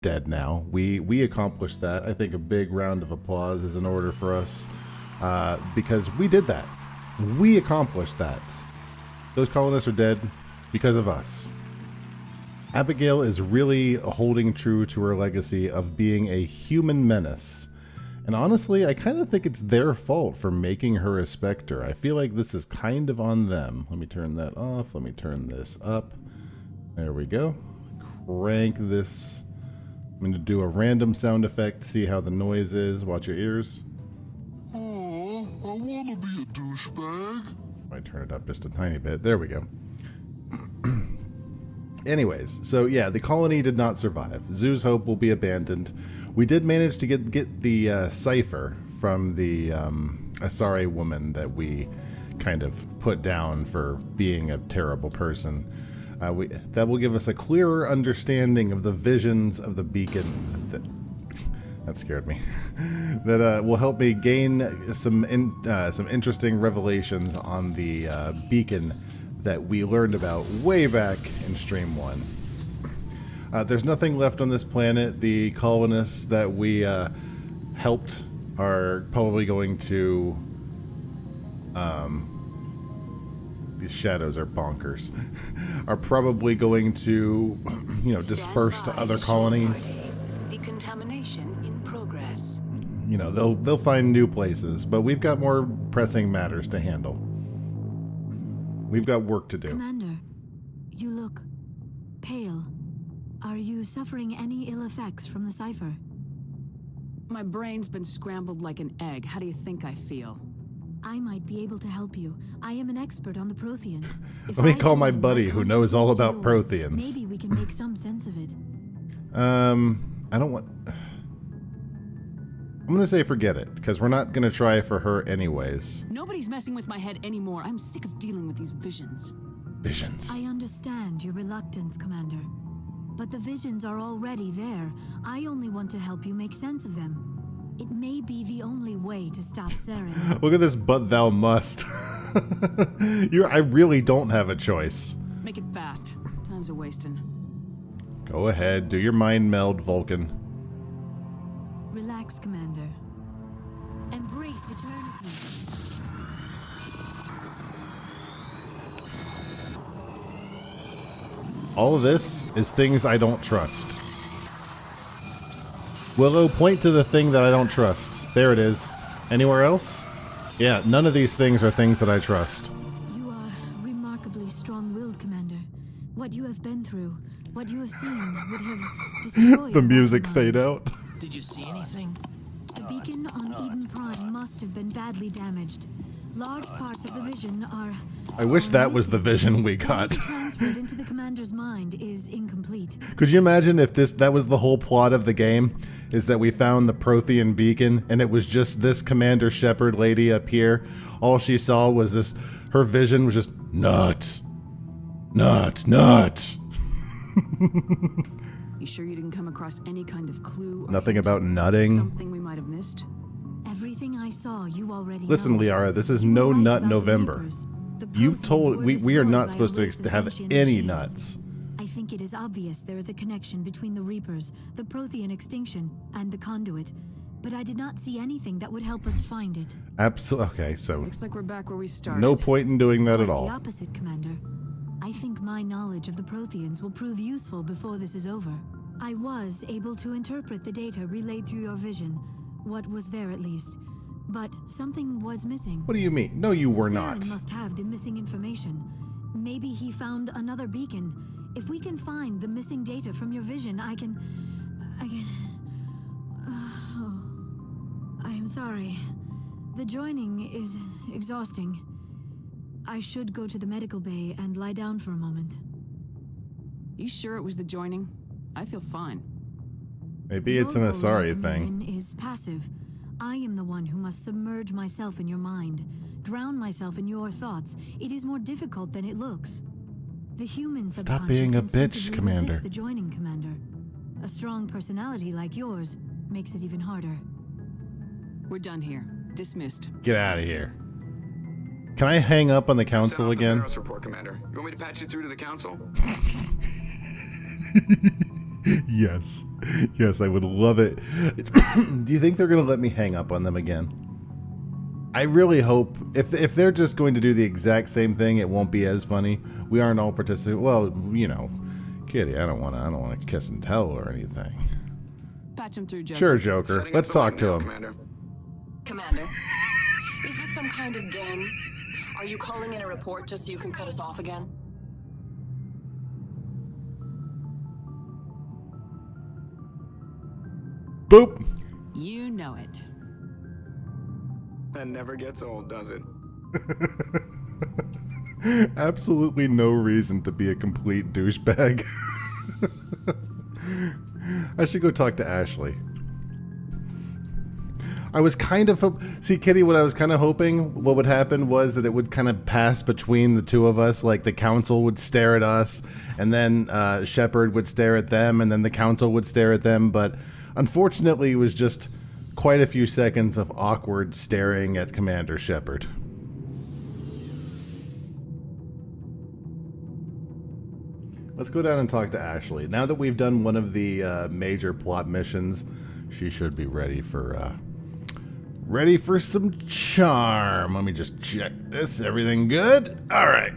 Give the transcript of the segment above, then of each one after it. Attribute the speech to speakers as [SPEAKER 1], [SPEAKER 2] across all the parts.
[SPEAKER 1] dead now. We accomplished that. I think a big round of applause is in order for us because we did that. We accomplished that. Those colonists are dead because of us. Abigail is really holding true to her legacy of being a human menace. And honestly, I kind of think it's their fault for making her a Spectre. I feel like this is kind of on them. Let me turn that off. Let me turn this up. There we go. Crank this. I'm going to do a random sound effect, see how the noise is. Watch your ears.
[SPEAKER 2] Oh, I want to be a douchebag.
[SPEAKER 1] I turn it up just a tiny bit. There we go. Anyways, so yeah, the colony did not survive. Zoo's Hope will be abandoned. We did manage to get the cipher from the Asare woman that we kind of put down for being a terrible person. That will give us a clearer understanding of the visions of the beacon. That scared me. That will help me gain some interesting revelations on the beacon that we learned about way back in Stream 1. There's nothing left on this planet. The colonists that we helped are probably going to... these shadows are bonkers. Are probably going to, disperse to other colonies.
[SPEAKER 3] Decontamination in progress.
[SPEAKER 1] They'll find new places, but we've got more pressing matters to handle. We've got work to do.
[SPEAKER 4] Commander, you look pale. Are you suffering any ill effects from the cipher?
[SPEAKER 3] My brain's been scrambled like an egg. How do you think I feel?
[SPEAKER 4] I might be able to help you. I am an expert on the Protheans.
[SPEAKER 1] Let me call my buddy who knows all about Protheans.
[SPEAKER 4] Maybe we can make some sense of it.
[SPEAKER 1] I don't want... I'm going to say forget it, because we're not going to try for her anyways.
[SPEAKER 3] Nobody's messing with my head anymore. I'm sick of dealing with these visions.
[SPEAKER 1] Visions.
[SPEAKER 4] I understand your reluctance, Commander. But the visions are already there. I only want to help you make sense of them. It may be the only way to stop Saren.
[SPEAKER 1] Look at this, but thou must. I really don't have a choice.
[SPEAKER 3] Make it fast. Time's a-wasting.
[SPEAKER 1] Go ahead, do your mind meld, Vulcan.
[SPEAKER 4] Relax, Commander. Embrace eternity.
[SPEAKER 1] All of this is things I don't trust. Willow, point to the thing that I don't trust. There it is. Anywhere else? Yeah, none of these things are things that I trust.
[SPEAKER 4] You are remarkably strong-willed, Commander. What you have been through, what you have seen, would have destroyed
[SPEAKER 1] The
[SPEAKER 4] a
[SPEAKER 1] music
[SPEAKER 4] mastermind.
[SPEAKER 1] fade out.
[SPEAKER 5] Did you see anything?
[SPEAKER 4] The beacon on Eden Prime must have been badly damaged. Large parts of the vision are...
[SPEAKER 1] I wish that was the vision we got.
[SPEAKER 4] What transferred into the commander's mind is incomplete.
[SPEAKER 1] Could you imagine if that was the whole plot of the game? Is that we found the Prothean beacon and it was just this Commander Shepard lady up here. All she saw was this, her vision was just nut. Nut.
[SPEAKER 3] You sure you didn't come across any kind of clue? Or
[SPEAKER 1] Nothing
[SPEAKER 3] hint?
[SPEAKER 1] about nutting.
[SPEAKER 3] Something we might have missed?
[SPEAKER 4] Everything I saw, you already
[SPEAKER 1] Listen,
[SPEAKER 4] know.
[SPEAKER 1] Liara, this is
[SPEAKER 4] You
[SPEAKER 1] no
[SPEAKER 4] were right
[SPEAKER 1] nut
[SPEAKER 4] about the
[SPEAKER 1] November.
[SPEAKER 4] Reapers. The
[SPEAKER 1] You
[SPEAKER 4] Protheans
[SPEAKER 1] told
[SPEAKER 4] were
[SPEAKER 1] we are
[SPEAKER 4] destroyed
[SPEAKER 1] not
[SPEAKER 4] by
[SPEAKER 1] supposed
[SPEAKER 4] a race
[SPEAKER 1] to
[SPEAKER 4] of
[SPEAKER 1] have
[SPEAKER 4] sentient
[SPEAKER 1] any
[SPEAKER 4] machines.
[SPEAKER 1] nuts.
[SPEAKER 4] I think it is obvious there is a connection between the Reapers, the Prothean extinction, and the conduit. But I did not see anything that would help us find it.
[SPEAKER 1] Absolutely. Okay, so
[SPEAKER 3] Looks like we're back where we started.
[SPEAKER 1] no point in doing that at
[SPEAKER 4] Quite
[SPEAKER 1] all.
[SPEAKER 4] the opposite, Commander. I think my knowledge of the Protheans will prove useful before this is over. I was able to interpret the data relayed through your vision. What was there, at least. But something was missing.
[SPEAKER 1] What do you mean? No, you were
[SPEAKER 4] Saren
[SPEAKER 1] not.
[SPEAKER 4] must have the missing information. Maybe he found another beacon. If we can find the missing data from your vision, I can... Oh, I am sorry. The joining is exhausting. I should go to the medical bay and lie down for a moment.
[SPEAKER 3] You sure it was the joining? I feel fine.
[SPEAKER 1] Maybe it's an
[SPEAKER 4] Your role,
[SPEAKER 1] Asari
[SPEAKER 4] Marin,
[SPEAKER 1] thing.
[SPEAKER 4] is passive. I am the one who must submerge myself in your mind, drown myself in your thoughts. It is more difficult than it looks. The human
[SPEAKER 1] Stop
[SPEAKER 4] subconscious
[SPEAKER 1] being a bitch,
[SPEAKER 4] instinctively
[SPEAKER 1] Commander.
[SPEAKER 4] resists the joining, Commander. A strong personality like yours makes it even harder.
[SPEAKER 3] We're done here. Dismissed.
[SPEAKER 1] Get out of here. Can I hang up on the
[SPEAKER 6] Send
[SPEAKER 1] council
[SPEAKER 6] out the
[SPEAKER 1] again?
[SPEAKER 6] Veros report, Commander. You want me to patch you through to the council?
[SPEAKER 1] Yes. Yes, I would love it. Do you think they're going to let me hang up on them again? I really hope if they're just going to do the exact same thing, it won't be as funny. We aren't all participating. Well, you know, Kitty, I don't want to kiss and tell or anything.
[SPEAKER 3] Patch him through, Joker.
[SPEAKER 1] Sure, Joker. Let's talk to him.
[SPEAKER 5] Commander, is this some kind of game? Are you calling in a report just so you can cut us off again?
[SPEAKER 1] Boop.
[SPEAKER 3] You know it.
[SPEAKER 6] That never gets old, does it?
[SPEAKER 1] Absolutely no reason to be a complete douchebag. I should go talk to Ashley. I was kind of... See, Kitty, what I was kind of hoping what would happen was that it would kind of pass between the two of us. Like, the council would stare at us, and then Shepard would stare at them, and then the council would stare at them. But unfortunately, it was just quite a few seconds of awkward staring at Commander Shepard. Let's go down and talk to Ashley. Now that we've done one of the major plot missions, she should be ready for some charm. Let me just check this. Everything good? All right.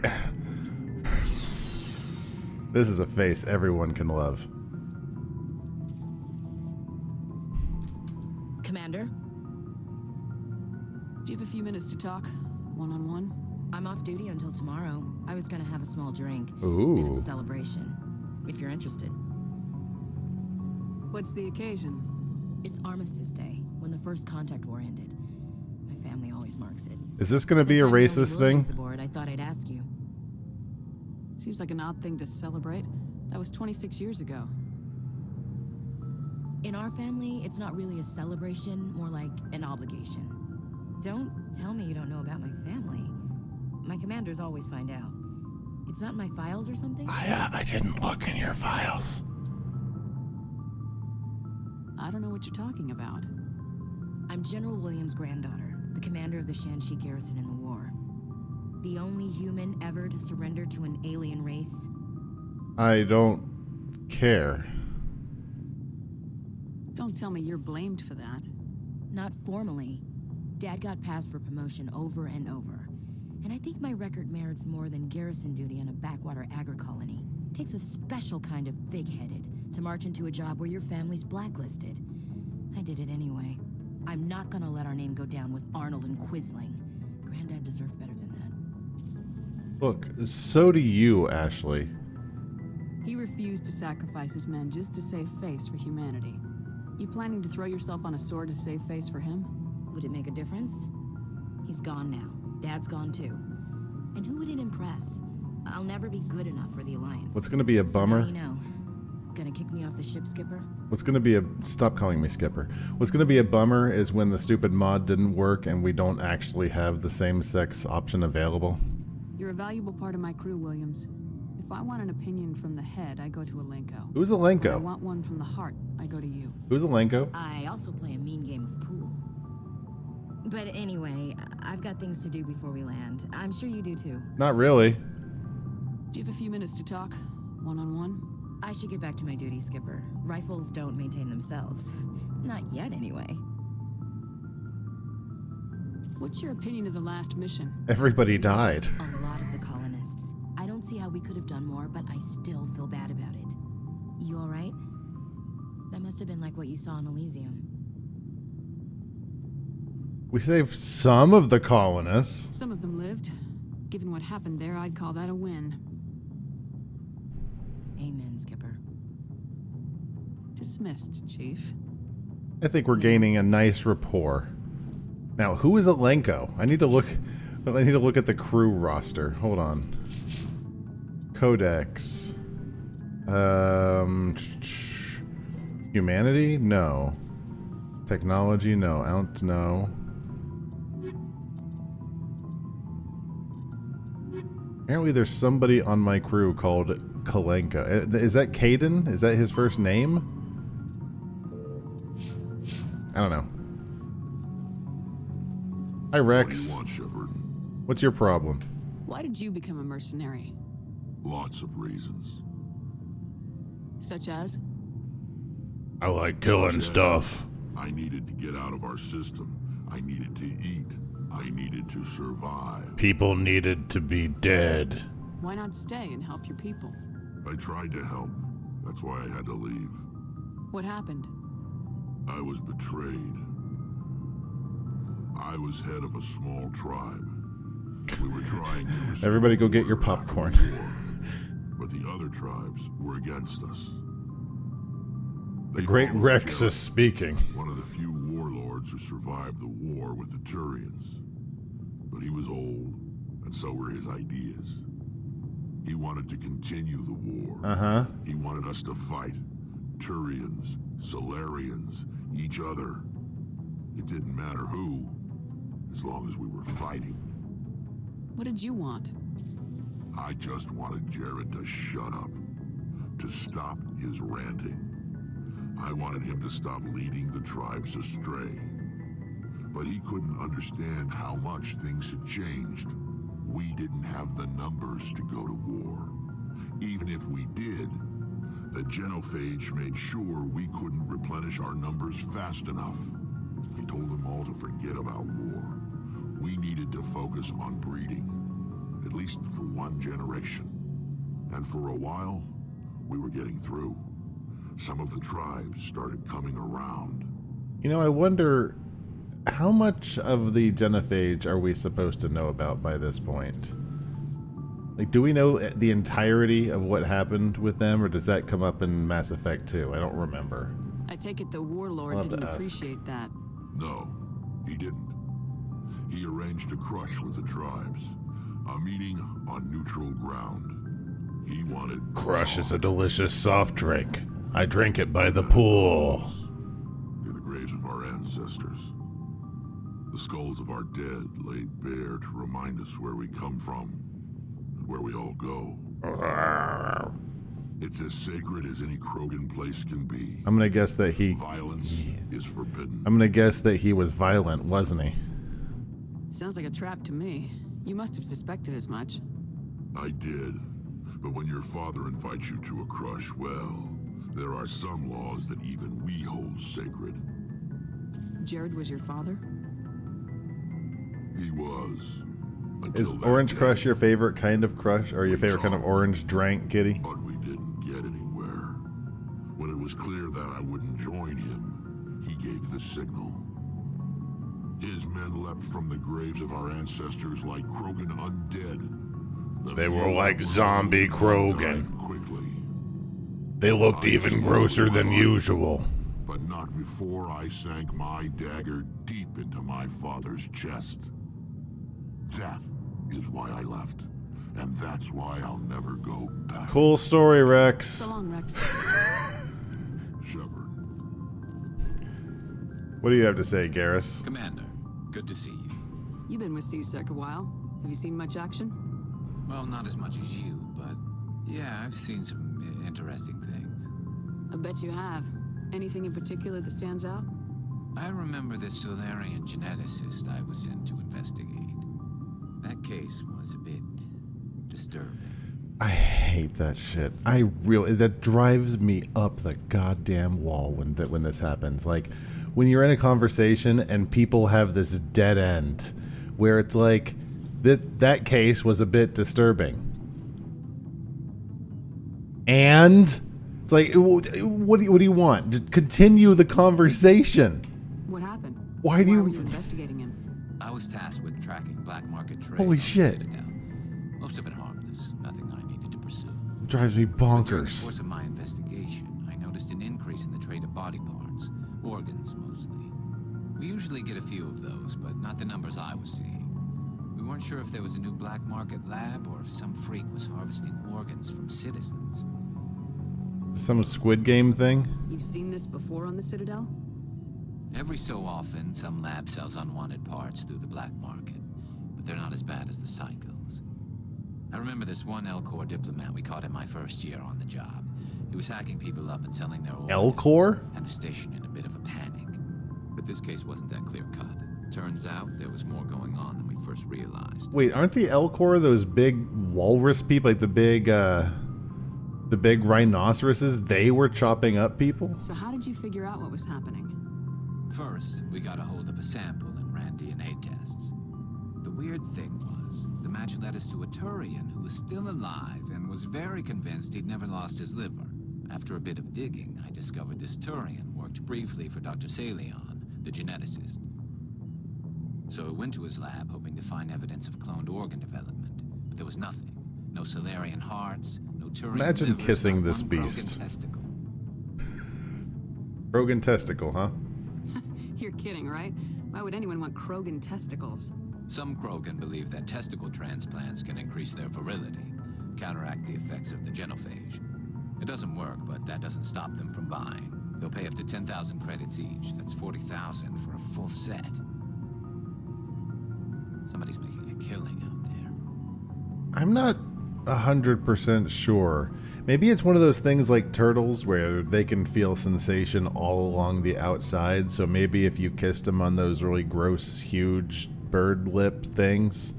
[SPEAKER 1] This is a face everyone can love.
[SPEAKER 7] Commander?
[SPEAKER 3] Do you have a few minutes to talk? One-on-one?
[SPEAKER 7] I'm off duty until tomorrow. I was gonna have a small drink.
[SPEAKER 1] Ooh.
[SPEAKER 7] Bit of a celebration. If you're interested.
[SPEAKER 3] What's the occasion?
[SPEAKER 7] It's Armistice Day, when the first contact war ended. My family always marks it.
[SPEAKER 1] Is this going to be a
[SPEAKER 7] Since I know
[SPEAKER 1] racist thing?
[SPEAKER 7] Williams aboard, I thought I'd ask you.
[SPEAKER 3] Seems like an odd thing to celebrate. That was 26 years ago.
[SPEAKER 7] In our family, it's not really a celebration, more like an obligation. Don't tell me you don't know about my family. My commanders always find out. It's not in my files or something?
[SPEAKER 1] I didn't look in your files.
[SPEAKER 3] I don't know what you're talking about.
[SPEAKER 7] I'm General Williams' granddaughter, the commander of the Shanxi garrison in the war. The only human ever to surrender to an alien race.
[SPEAKER 1] I don't care.
[SPEAKER 3] Don't tell me you're blamed for that.
[SPEAKER 7] Not formally. Dad got passed for promotion over and over. And I think my record merits more than garrison duty on a backwater agri-colony. Takes a special kind of big-headed to march into a job where your family's blacklisted. I did it anyway. I'm not gonna let our name go down with Arnold and Quisling. Granddad deserved better than that.
[SPEAKER 1] Look, so do you, Ashley.
[SPEAKER 3] He refused to sacrifice his men just to save face for humanity. You planning to throw yourself on a sword to save face for him?
[SPEAKER 7] Would it make a difference? He's gone now. Dad's gone too. And who would it impress? I'll never be good enough for the Alliance.
[SPEAKER 1] What's gonna be a
[SPEAKER 7] So
[SPEAKER 1] bummer?
[SPEAKER 7] now you know. Gonna kick me off the ship, Skipper?
[SPEAKER 1] What's gonna be a... Stop calling me Skipper. What's gonna be a bummer is when the stupid mod didn't work and we don't actually have the same-sex option available.
[SPEAKER 3] You're a valuable part of my crew, Williams. If I want an opinion from the head, I go to Alenko.
[SPEAKER 1] Who's
[SPEAKER 3] If I
[SPEAKER 1] Alenko?
[SPEAKER 3] want one from the heart, I go to you.
[SPEAKER 1] Who's Alenko?
[SPEAKER 7] I also play a mean game of pool. But anyway, I've got things to do before we land. I'm sure you do too.
[SPEAKER 1] Not really.
[SPEAKER 3] Do you have a few minutes to talk? One-on-one?
[SPEAKER 7] I should get back to my duties, Skipper. Rifles don't maintain themselves. Not yet, anyway.
[SPEAKER 3] What's your opinion of the last mission?
[SPEAKER 1] Everybody died.
[SPEAKER 7] A lot of the colonists. I don't see how we could have done more, but I still feel bad about it. You alright? That must have been like what you saw in Elysium.
[SPEAKER 1] We saved some of the colonists.
[SPEAKER 3] Some of them lived. Given what happened there, I'd call that a win.
[SPEAKER 7] Amen, Skipper.
[SPEAKER 3] Dismissed, Chief.
[SPEAKER 1] I think we're gaining a nice rapport. Now, who is Alenko? I need to look at the crew roster. Hold on. Codex. Humanity? No. Technology? No. Ounce? No. Apparently there's somebody on my crew called Kalenka. Is that Caden? Is that his first name? I don't know. Hi, Rex.
[SPEAKER 2] What do you want, Shepard?
[SPEAKER 1] What's your problem?
[SPEAKER 3] Why did you become a mercenary?
[SPEAKER 2] Lots of reasons.
[SPEAKER 3] Such as?
[SPEAKER 1] I like killing
[SPEAKER 2] Such
[SPEAKER 1] stuff.
[SPEAKER 2] I needed to get out of our system. I needed to eat. I needed to survive.
[SPEAKER 1] People needed to be dead.
[SPEAKER 3] Why not stay and help your people?
[SPEAKER 2] I tried to help. That's why I had to leave.
[SPEAKER 3] What happened?
[SPEAKER 2] I was betrayed. I was head of a small tribe. We were trying to restore
[SPEAKER 1] Everybody go get your
[SPEAKER 2] order after
[SPEAKER 1] popcorn.
[SPEAKER 2] the war, but the other tribes were against us.
[SPEAKER 1] The
[SPEAKER 2] They
[SPEAKER 1] Great
[SPEAKER 2] followed
[SPEAKER 1] Rex
[SPEAKER 2] Jared,
[SPEAKER 1] is speaking.
[SPEAKER 2] one of the few warlords who survived the war with the Turians. But he was old, and so were his ideas. He wanted to continue the war.
[SPEAKER 1] Uh-huh.
[SPEAKER 2] He wanted us to fight. Turians, Solarians, each other. It didn't matter who, as long as we were fighting.
[SPEAKER 3] What did you want?
[SPEAKER 2] I just wanted Jared to shut up, to stop his ranting. I wanted him to stop leading the tribes astray. But he couldn't understand how much things had changed. We didn't have the numbers to go to war. Even if we did, the genophage made sure we couldn't replenish our numbers fast enough. I told them all to forget about war. We needed to focus on breeding, at least for one generation. And for a while, we were getting through. Some of the tribes started coming around.
[SPEAKER 1] You know, I wonder how much of the genophage are we supposed to know about by this point? Like, do we know the entirety of what happened with them, or does that come up in Mass Effect 2? I don't remember.
[SPEAKER 3] I take it the warlord
[SPEAKER 1] I'll have to
[SPEAKER 3] didn't
[SPEAKER 1] ask.
[SPEAKER 3] appreciate that.
[SPEAKER 2] No, he didn't. He arranged a crush with the tribes. A meeting on neutral ground. He wanted
[SPEAKER 1] Crush is a
[SPEAKER 2] talk.
[SPEAKER 1] delicious soft drink. I drink it by the pool.
[SPEAKER 2] Near the graves of our ancestors. The skulls of our dead laid bare to remind us where we come from and where we all go. It's as sacred as any Krogan place can be.
[SPEAKER 1] I'm gonna guess that he.
[SPEAKER 2] Violence is forbidden.
[SPEAKER 1] I'm gonna guess that he was violent, wasn't he?
[SPEAKER 3] Sounds like a trap to me. You must have suspected as much.
[SPEAKER 2] I did. But when your father invites you to a crush, well, there are some laws that even we hold sacred.
[SPEAKER 3] Jared was your father?
[SPEAKER 2] He was.
[SPEAKER 1] Is
[SPEAKER 2] Until that
[SPEAKER 1] Orange
[SPEAKER 2] day.
[SPEAKER 1] Crush your favorite kind of crush, or your
[SPEAKER 2] We
[SPEAKER 1] favorite kind of
[SPEAKER 2] talked.
[SPEAKER 1] orange drink, Kitty?
[SPEAKER 2] But we didn't get anywhere. When it was clear that I wouldn't join him, he gave the signal. His men leapt from the graves of our ancestors like Krogan undead. The
[SPEAKER 1] They were
[SPEAKER 2] few
[SPEAKER 1] like
[SPEAKER 2] that
[SPEAKER 1] zombie
[SPEAKER 2] rose
[SPEAKER 1] Krogan.
[SPEAKER 2] died quickly.
[SPEAKER 1] They looked
[SPEAKER 2] I
[SPEAKER 1] even
[SPEAKER 2] struggled
[SPEAKER 1] grosser
[SPEAKER 2] with
[SPEAKER 1] than
[SPEAKER 2] my life,
[SPEAKER 1] usual.
[SPEAKER 2] But not before I sank my dagger deep into my father's chest. That is why I left. And that's why I'll never go back.
[SPEAKER 1] Cool story, Rex.
[SPEAKER 3] So long, Rex.
[SPEAKER 2] Shepard.
[SPEAKER 1] What do you have to say, Garrus?
[SPEAKER 8] Commander, good to see you.
[SPEAKER 3] You've been with CSEC a while. Have you seen much action?
[SPEAKER 8] Well, not as much as you, but yeah, I've seen some interesting things.
[SPEAKER 3] I bet you have. Anything in particular that stands out?
[SPEAKER 8] I remember this Solarian geneticist I was sent to investigate. That case was a bit disturbing.
[SPEAKER 1] I hate that shit. That drives me up the goddamn wall when this happens. Like, when you're in a conversation and people have this dead end where it's like, that case was a bit disturbing. And it's like, what do you want? Just continue the conversation.
[SPEAKER 3] What happened?
[SPEAKER 1] Why do
[SPEAKER 3] Why
[SPEAKER 1] you-
[SPEAKER 3] were you investigating him?
[SPEAKER 8] I was tasked with tracking black market trade
[SPEAKER 1] Holy
[SPEAKER 8] on the
[SPEAKER 1] shit.
[SPEAKER 8] Citadel. Most of it harmless, nothing I needed to pursue.
[SPEAKER 1] It drives me
[SPEAKER 8] But during the
[SPEAKER 1] bonkers.
[SPEAKER 8] course of my investigation, I noticed an increase in the trade of body parts, organs mostly. We usually get a few of those, but not the numbers I was seeing. We weren't sure if there was a new black market lab or if some freak was harvesting organs from citizens.
[SPEAKER 1] Some Squid Game thing?
[SPEAKER 3] You've seen this before on the Citadel?
[SPEAKER 8] Every so often, some lab sells unwanted parts through the black market, but they're not as bad as the cycles. I remember this one Elcor diplomat we caught in my first year on the job. He was hacking people up and selling their organs.
[SPEAKER 1] Elcor?
[SPEAKER 8] Had the station in a bit of a panic. But this case wasn't that clear-cut. Turns out there was more going on than we first realized.
[SPEAKER 1] Wait, aren't the Elcor those big walrus people? Like the The big rhinoceroses, they were chopping up people?
[SPEAKER 3] So how did you figure out what was happening?
[SPEAKER 8] First, we got a hold of a sample and ran DNA tests. The weird thing was, the match led us to a Turian who was still alive and was very convinced he'd never lost his liver. After a bit of digging, I discovered this Turian worked briefly for Dr. Salion, the geneticist. So I went to his lab hoping to find evidence of cloned organ development, but there was nothing. No Salarian hearts, no Turian
[SPEAKER 1] Imagine
[SPEAKER 8] livers,
[SPEAKER 1] kissing
[SPEAKER 8] not
[SPEAKER 1] this
[SPEAKER 8] one
[SPEAKER 1] beast.
[SPEAKER 8] Krogan testicle.
[SPEAKER 1] Krogan testicle, huh?
[SPEAKER 3] You're kidding, right? Why would anyone want Krogan testicles?
[SPEAKER 8] Some Krogan believe that testicle transplants can increase their virility, counteract the effects of the genophage. It doesn't work, but that doesn't stop them from buying. They'll pay up to 10,000 credits each. That's 40,000 for a full set. Somebody's making a killing out there.
[SPEAKER 1] I'm not 100% sure. Maybe it's one of those things like turtles where they can feel sensation all along the outside. So maybe if you kissed him on those really gross, huge bird lip things,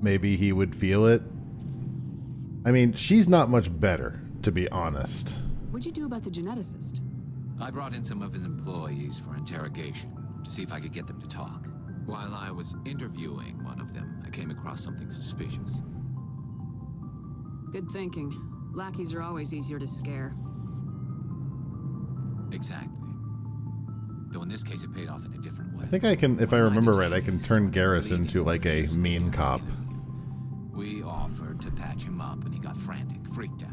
[SPEAKER 1] maybe he would feel it. I mean, she's not much better, to be honest.
[SPEAKER 3] What'd you do about the geneticist?
[SPEAKER 8] I brought in some of his employees for interrogation to see if I could get them to talk. While I was interviewing one of them, I came across something suspicious.
[SPEAKER 3] Good thinking. Lackeys are always easier to scare.
[SPEAKER 8] Exactly. Though in this case it paid off in a different way.
[SPEAKER 1] I think I can, if I remember right, I can turn Garrus into like a mean cop.
[SPEAKER 8] We offered to patch him up and he got frantic, freaked out.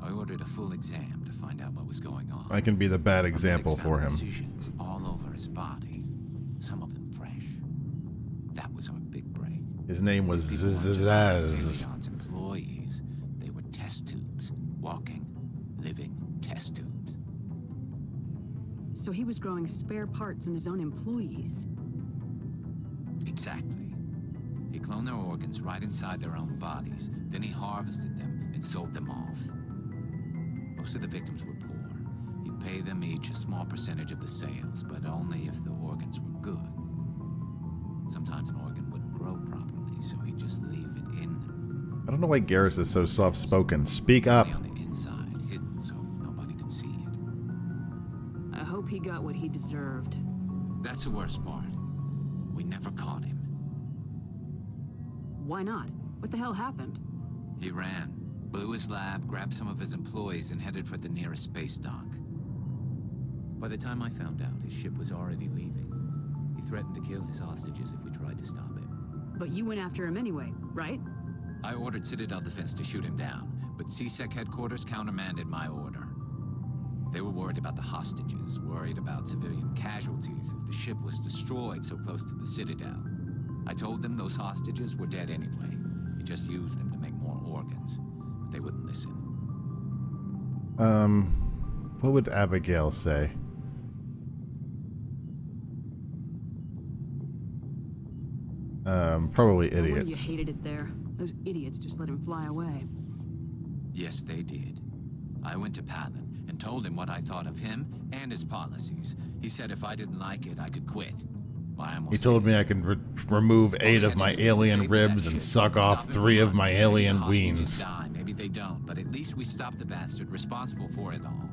[SPEAKER 8] I ordered a full exam to find out what was going on.
[SPEAKER 1] I can be the bad example
[SPEAKER 8] Medics
[SPEAKER 1] for
[SPEAKER 8] found
[SPEAKER 1] him.
[SPEAKER 8] incisions all over his body, some of them fresh. That was our big break.
[SPEAKER 1] His name was
[SPEAKER 8] These people weren't just Dr.
[SPEAKER 1] Zaz.
[SPEAKER 8] Salion's employees. They were test tubes, walking, living test tubes.
[SPEAKER 3] So he was growing spare parts in his own employees.
[SPEAKER 8] Exactly. He cloned their organs right inside their own bodies. Then he harvested them and sold them off. Most of the victims were poor. He'd pay them each a small percentage of the sales, but only if the organs were good. Sometimes an organ wouldn't grow properly, so he'd just leave it in them.
[SPEAKER 1] I don't know why Garrus is so soft-spoken. Speak up.
[SPEAKER 8] Only on the inside, hidden so nobody could see it.
[SPEAKER 3] I hope he got what he deserved.
[SPEAKER 8] That's the worst part. We never caught him.
[SPEAKER 3] Why not? What the hell happened?
[SPEAKER 8] He ran, blew his lab, grabbed some of his employees, and headed for the nearest space dock. By the time I found out, his ship was already leaving. He threatened to kill his hostages if we tried to stop him.
[SPEAKER 3] But you went after him anyway, right?
[SPEAKER 8] I ordered Citadel Defense to shoot him down, but CSEC headquarters countermanded my order. They were worried about the hostages, worried about civilian casualties if the ship was destroyed so close to the Citadel. I told them those hostages were dead anyway. We just used them to make more organs. But they wouldn't listen.
[SPEAKER 1] What would Abigail say? Probably
[SPEAKER 3] No wonder you
[SPEAKER 1] idiots.
[SPEAKER 3] hated it there. Those idiots just let him fly away.
[SPEAKER 8] Yes, they did. I went to Palin and told him what I thought of him and his policies. He said if I didn't like it, I could quit. Well, I almost
[SPEAKER 1] He told
[SPEAKER 8] did.
[SPEAKER 1] me I could remove 8
[SPEAKER 8] All he
[SPEAKER 1] of
[SPEAKER 8] had
[SPEAKER 1] my
[SPEAKER 8] to do was
[SPEAKER 1] alien
[SPEAKER 8] disable that
[SPEAKER 1] ribs and
[SPEAKER 8] ship.
[SPEAKER 1] suck
[SPEAKER 8] Stop
[SPEAKER 1] off
[SPEAKER 8] him
[SPEAKER 1] 3
[SPEAKER 8] from
[SPEAKER 1] of my
[SPEAKER 8] running.
[SPEAKER 1] alien
[SPEAKER 8] Maybe the hostages
[SPEAKER 1] wings.
[SPEAKER 8] die, maybe they don't, but at least we stopped the bastard responsible for it all.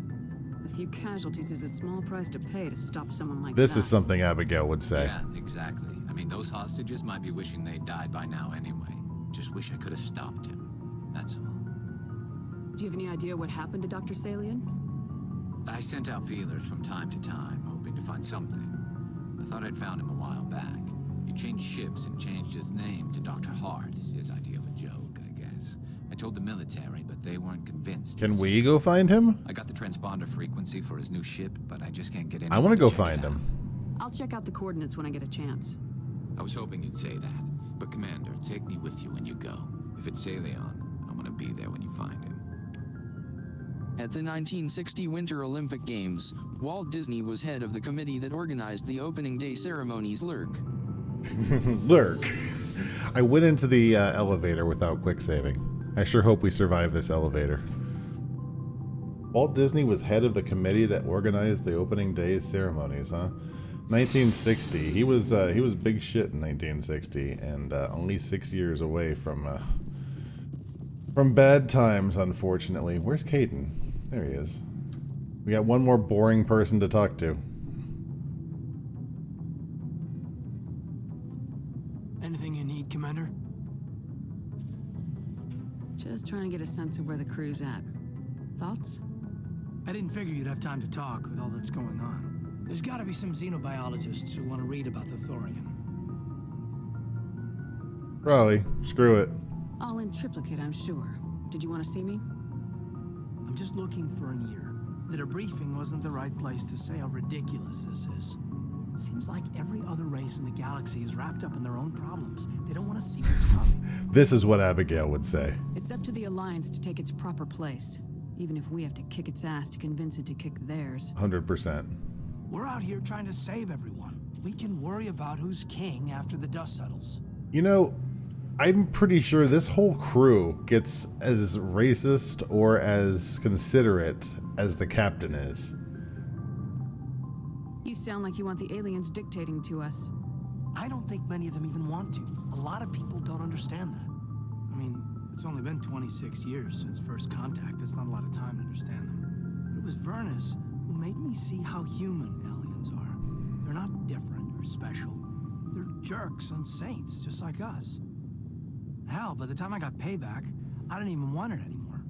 [SPEAKER 3] A few casualties is a small price to pay to stop someone like
[SPEAKER 1] This
[SPEAKER 3] that.
[SPEAKER 1] is something Abigail would say.
[SPEAKER 8] Yeah, exactly. I mean, those hostages might be wishing they'd died by now anyway. Just wish I could have stopped him. That's all.
[SPEAKER 3] Do you have any idea what happened to Dr. Salion?
[SPEAKER 8] I sent out feelers from time to time, hoping to find something. I thought I'd found him a while back. He changed ships and changed his name to Dr. Hart. His idea of a joke, I guess. I told the military, but they weren't convinced.
[SPEAKER 1] Can we go find him?
[SPEAKER 8] I got the transponder frequency for his new ship, but I just can't get in.
[SPEAKER 1] I want to go find him.
[SPEAKER 3] I'll check out the coordinates when I get a chance.
[SPEAKER 8] I was hoping you'd say that. But Commander, take me with you when you go. If it's Salion, I want to be there when you find him.
[SPEAKER 9] At the 1960 Winter Olympic Games, Walt Disney was head of the committee that organized the opening day ceremonies. Lurk.
[SPEAKER 1] Lurk. I went into the elevator without quick saving. I sure hope we survive this elevator. Walt Disney was head of the committee that organized the opening day ceremonies, huh? 1960. He was big shit in 1960, and only 6 years away from From bad times, unfortunately. Where's Caden? There he is. We got one more boring person to talk to.
[SPEAKER 10] Anything you need, Commander?
[SPEAKER 3] Just trying to get a sense of where the crew's at. Thoughts?
[SPEAKER 10] I didn't figure you'd have time to talk with all that's going on. There's gotta be some xenobiologists who want to read about the Thorian.
[SPEAKER 1] Probably. Screw it.
[SPEAKER 3] All in triplicate, I'm sure. Did you want to see me?
[SPEAKER 10] I'm just looking for an ear. The debriefing wasn't the right place to say how ridiculous this is. Seems like every other race in the galaxy is wrapped up in their own problems. They don't want to see what's coming.
[SPEAKER 1] This is what Abigail would say.
[SPEAKER 3] It's up to the Alliance to take its proper place, even if we have to kick its ass to convince it to kick theirs.
[SPEAKER 1] 100%.
[SPEAKER 10] We're out here trying to save everyone. We can worry about who's king after the dust settles.
[SPEAKER 1] You know, I'm pretty sure this whole crew gets as racist or as considerate as the captain is.
[SPEAKER 3] You sound like you want the aliens dictating to us.
[SPEAKER 10] I don't think many of them even want to. A lot of people don't understand that. I mean, it's only been 26 years since first contact. That's not a lot of time to understand them. But it was Vernus who made me see how human aliens are. They're not different or special. They're jerks and saints, just like us. Hell, by the time I got payback, I didn't even want it anymore.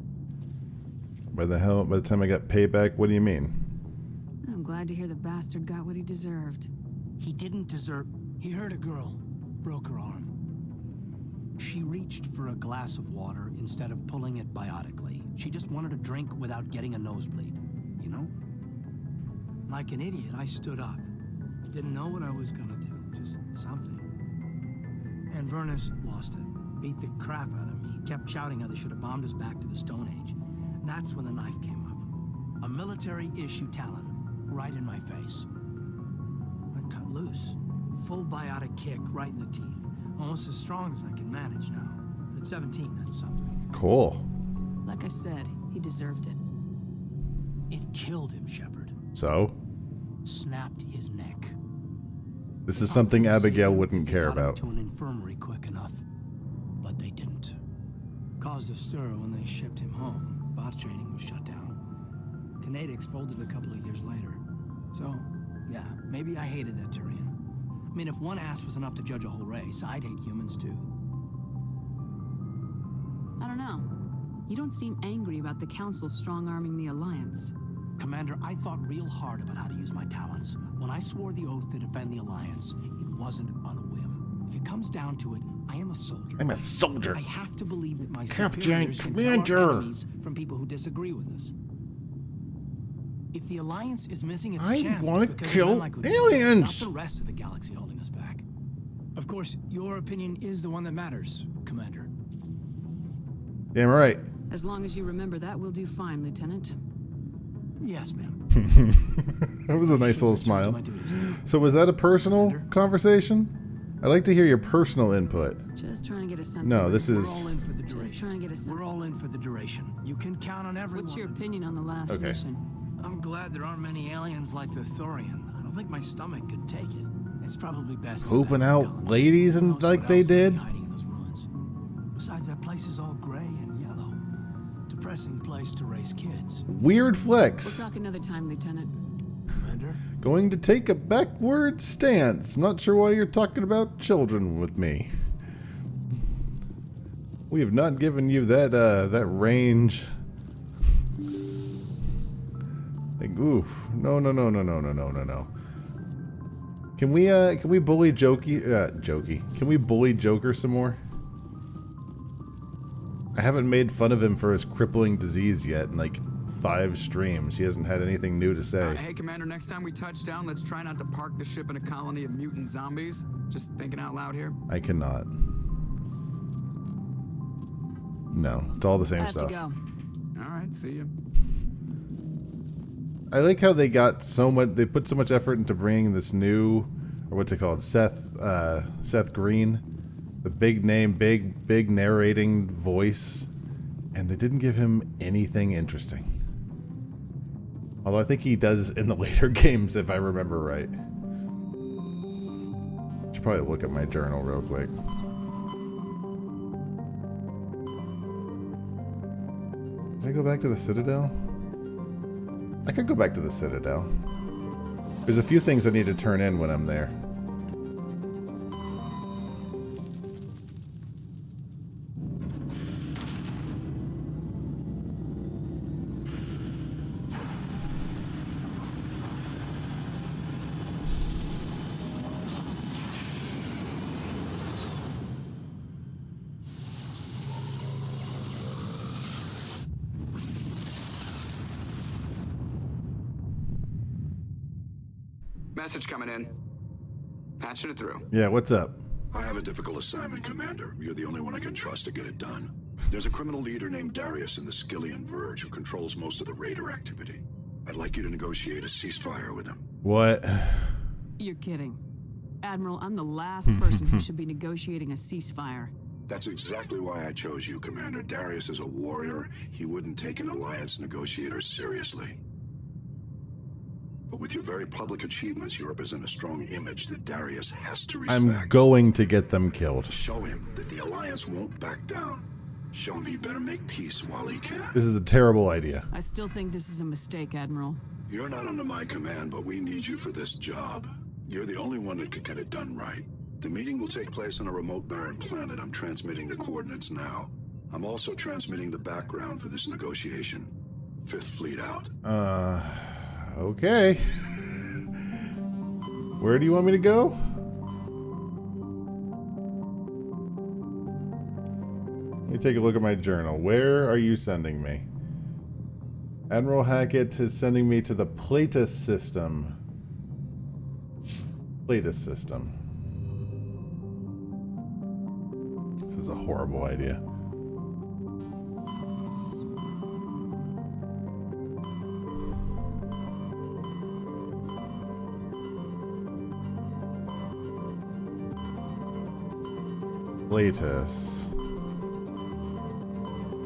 [SPEAKER 1] By the time I got payback, what do you mean?
[SPEAKER 3] I'm glad to hear the bastard got what he deserved.
[SPEAKER 10] He didn't deserve... He hurt a girl, broke her arm. She reached for a glass of water instead of pulling it biotically. She just wanted a drink without getting a nosebleed, you know? Like an idiot, I stood up. Didn't know what I was gonna do, just something. And Vernus lost it. Beat the crap out of me. Kept shouting how they should have bombed us back to the Stone Age. And that's when the knife came up. A military-issue talon, right in my face. I cut loose. Full biotic kick right in the teeth. Almost as strong as I can manage now. At 17, that's something.
[SPEAKER 1] Cool.
[SPEAKER 3] Like I said, he deserved it.
[SPEAKER 10] It killed him, Shepard.
[SPEAKER 1] So?
[SPEAKER 10] Snapped his neck.
[SPEAKER 1] This is something Abigail wouldn't care about.
[SPEAKER 10] To an infirmary quick enough. But they didn't. Caused a stir when they shipped him home. Bot training was shut down. Kinetics folded a couple of years later. So, yeah, maybe I hated that Turian. I mean, if one ass was enough to judge a whole race, I'd hate humans too.
[SPEAKER 3] I don't know. You don't seem angry about the Council strong-arming the Alliance.
[SPEAKER 10] Commander, I thought real hard about how to use my talents. When I swore the oath to defend the Alliance, it wasn't on a whim. If it comes down to it, I am a soldier.
[SPEAKER 1] I'm a soldier.
[SPEAKER 10] I have to believe that my
[SPEAKER 1] Captain
[SPEAKER 10] superiors can tell
[SPEAKER 1] Commander.
[SPEAKER 10] our enemies from people who disagree with us. If the Alliance is missing its chance,
[SPEAKER 1] want
[SPEAKER 10] it's
[SPEAKER 1] to
[SPEAKER 10] because of
[SPEAKER 1] kill
[SPEAKER 10] men like Udine,
[SPEAKER 1] aliens.
[SPEAKER 10] not the rest of the galaxy holding us back. Of course, your opinion is the one that matters, Commander.
[SPEAKER 1] Damn right.
[SPEAKER 3] As long as you remember that, we'll do fine, Lieutenant.
[SPEAKER 10] Yes, ma'am.
[SPEAKER 1] That was a nice little smile.
[SPEAKER 10] My duties now.
[SPEAKER 1] So was that a personal conversation? I'd like to hear your personal input.
[SPEAKER 3] Just trying to get a sense
[SPEAKER 1] No,
[SPEAKER 3] of
[SPEAKER 1] this
[SPEAKER 10] We're
[SPEAKER 1] is...
[SPEAKER 10] all in for the
[SPEAKER 3] Just
[SPEAKER 10] duration.
[SPEAKER 3] trying to get a sense
[SPEAKER 10] We're all in for the duration. You can count on everyone.
[SPEAKER 3] What's your opinion on the last
[SPEAKER 1] Okay.
[SPEAKER 3] mission?
[SPEAKER 10] I'm glad there aren't many aliens like the Thorian. I don't think my stomach could take it. It's probably best.
[SPEAKER 1] Pooping
[SPEAKER 10] that
[SPEAKER 1] out
[SPEAKER 10] colony.
[SPEAKER 1] ladies
[SPEAKER 10] Who
[SPEAKER 1] and
[SPEAKER 10] knows
[SPEAKER 1] like
[SPEAKER 10] what
[SPEAKER 1] they
[SPEAKER 10] else may be
[SPEAKER 1] did?
[SPEAKER 10] hiding in those ruins. Besides, that place is all gray and yellow. Depressing place to raise kids.
[SPEAKER 1] Weird
[SPEAKER 3] We'll
[SPEAKER 1] flex.
[SPEAKER 3] talk another time, Lieutenant.
[SPEAKER 10] Commander?
[SPEAKER 1] Going to take a backward stance. Not sure why you're talking about children with me. We have not given you that range. Like, oof. No. Can we bully Jokey? Can we bully Joker some more? I haven't made fun of him for his crippling disease yet in like 5 streams. He hasn't had anything new to say.
[SPEAKER 11] Hey, Commander, next time we touch down, let's try not to park the ship in a colony of mutant zombies. Just thinking out loud here.
[SPEAKER 1] I cannot. No, it's all the same
[SPEAKER 3] I have
[SPEAKER 1] stuff.
[SPEAKER 3] to go.
[SPEAKER 11] All right, see you.
[SPEAKER 1] I like how they got so much. They put so much effort into bringing this new, or what's it called, Seth Green, the big name, big narrating voice, and they didn't give him anything interesting. Although I think he does in the later games, if I remember right. Should probably look at my journal real quick. Can I go back to the Citadel? I could go back to the Citadel. There's a few things I need to turn in when I'm there.
[SPEAKER 11] Message coming in. Patching it through.
[SPEAKER 1] Yeah, what's up?
[SPEAKER 12] I have a difficult assignment, Commander. You're the only one I can trust to get it done. There's a criminal leader named Darius in the Skillian Verge who controls most of the raider activity. I'd like you to negotiate a ceasefire with him.
[SPEAKER 1] What?
[SPEAKER 3] You're kidding. Admiral, I'm the last person who should be negotiating a ceasefire.
[SPEAKER 12] That's exactly why I chose you, Commander. Darius is a warrior. He wouldn't take an alliance negotiator seriously. But with your very public achievements, you represent a strong image that Darius has to respect.
[SPEAKER 1] I'm going to get them killed.
[SPEAKER 12] Show him that the Alliance won't back down. Show him he better make peace while he can.
[SPEAKER 1] This is a terrible idea.
[SPEAKER 3] I still think this is a mistake, Admiral.
[SPEAKER 12] You're not under my command, but we need you for this job. You're the only one that could get it done right. The meeting will take place on a remote barren planet. I'm transmitting the coordinates now. I'm also transmitting the background for this negotiation. 5th Fleet out.
[SPEAKER 1] Okay. Where do you want me to go? Let me take a look at my journal. Where are you sending me? Admiral Hackett is sending me to the Platus system. Platus system. This is a horrible idea. Platus.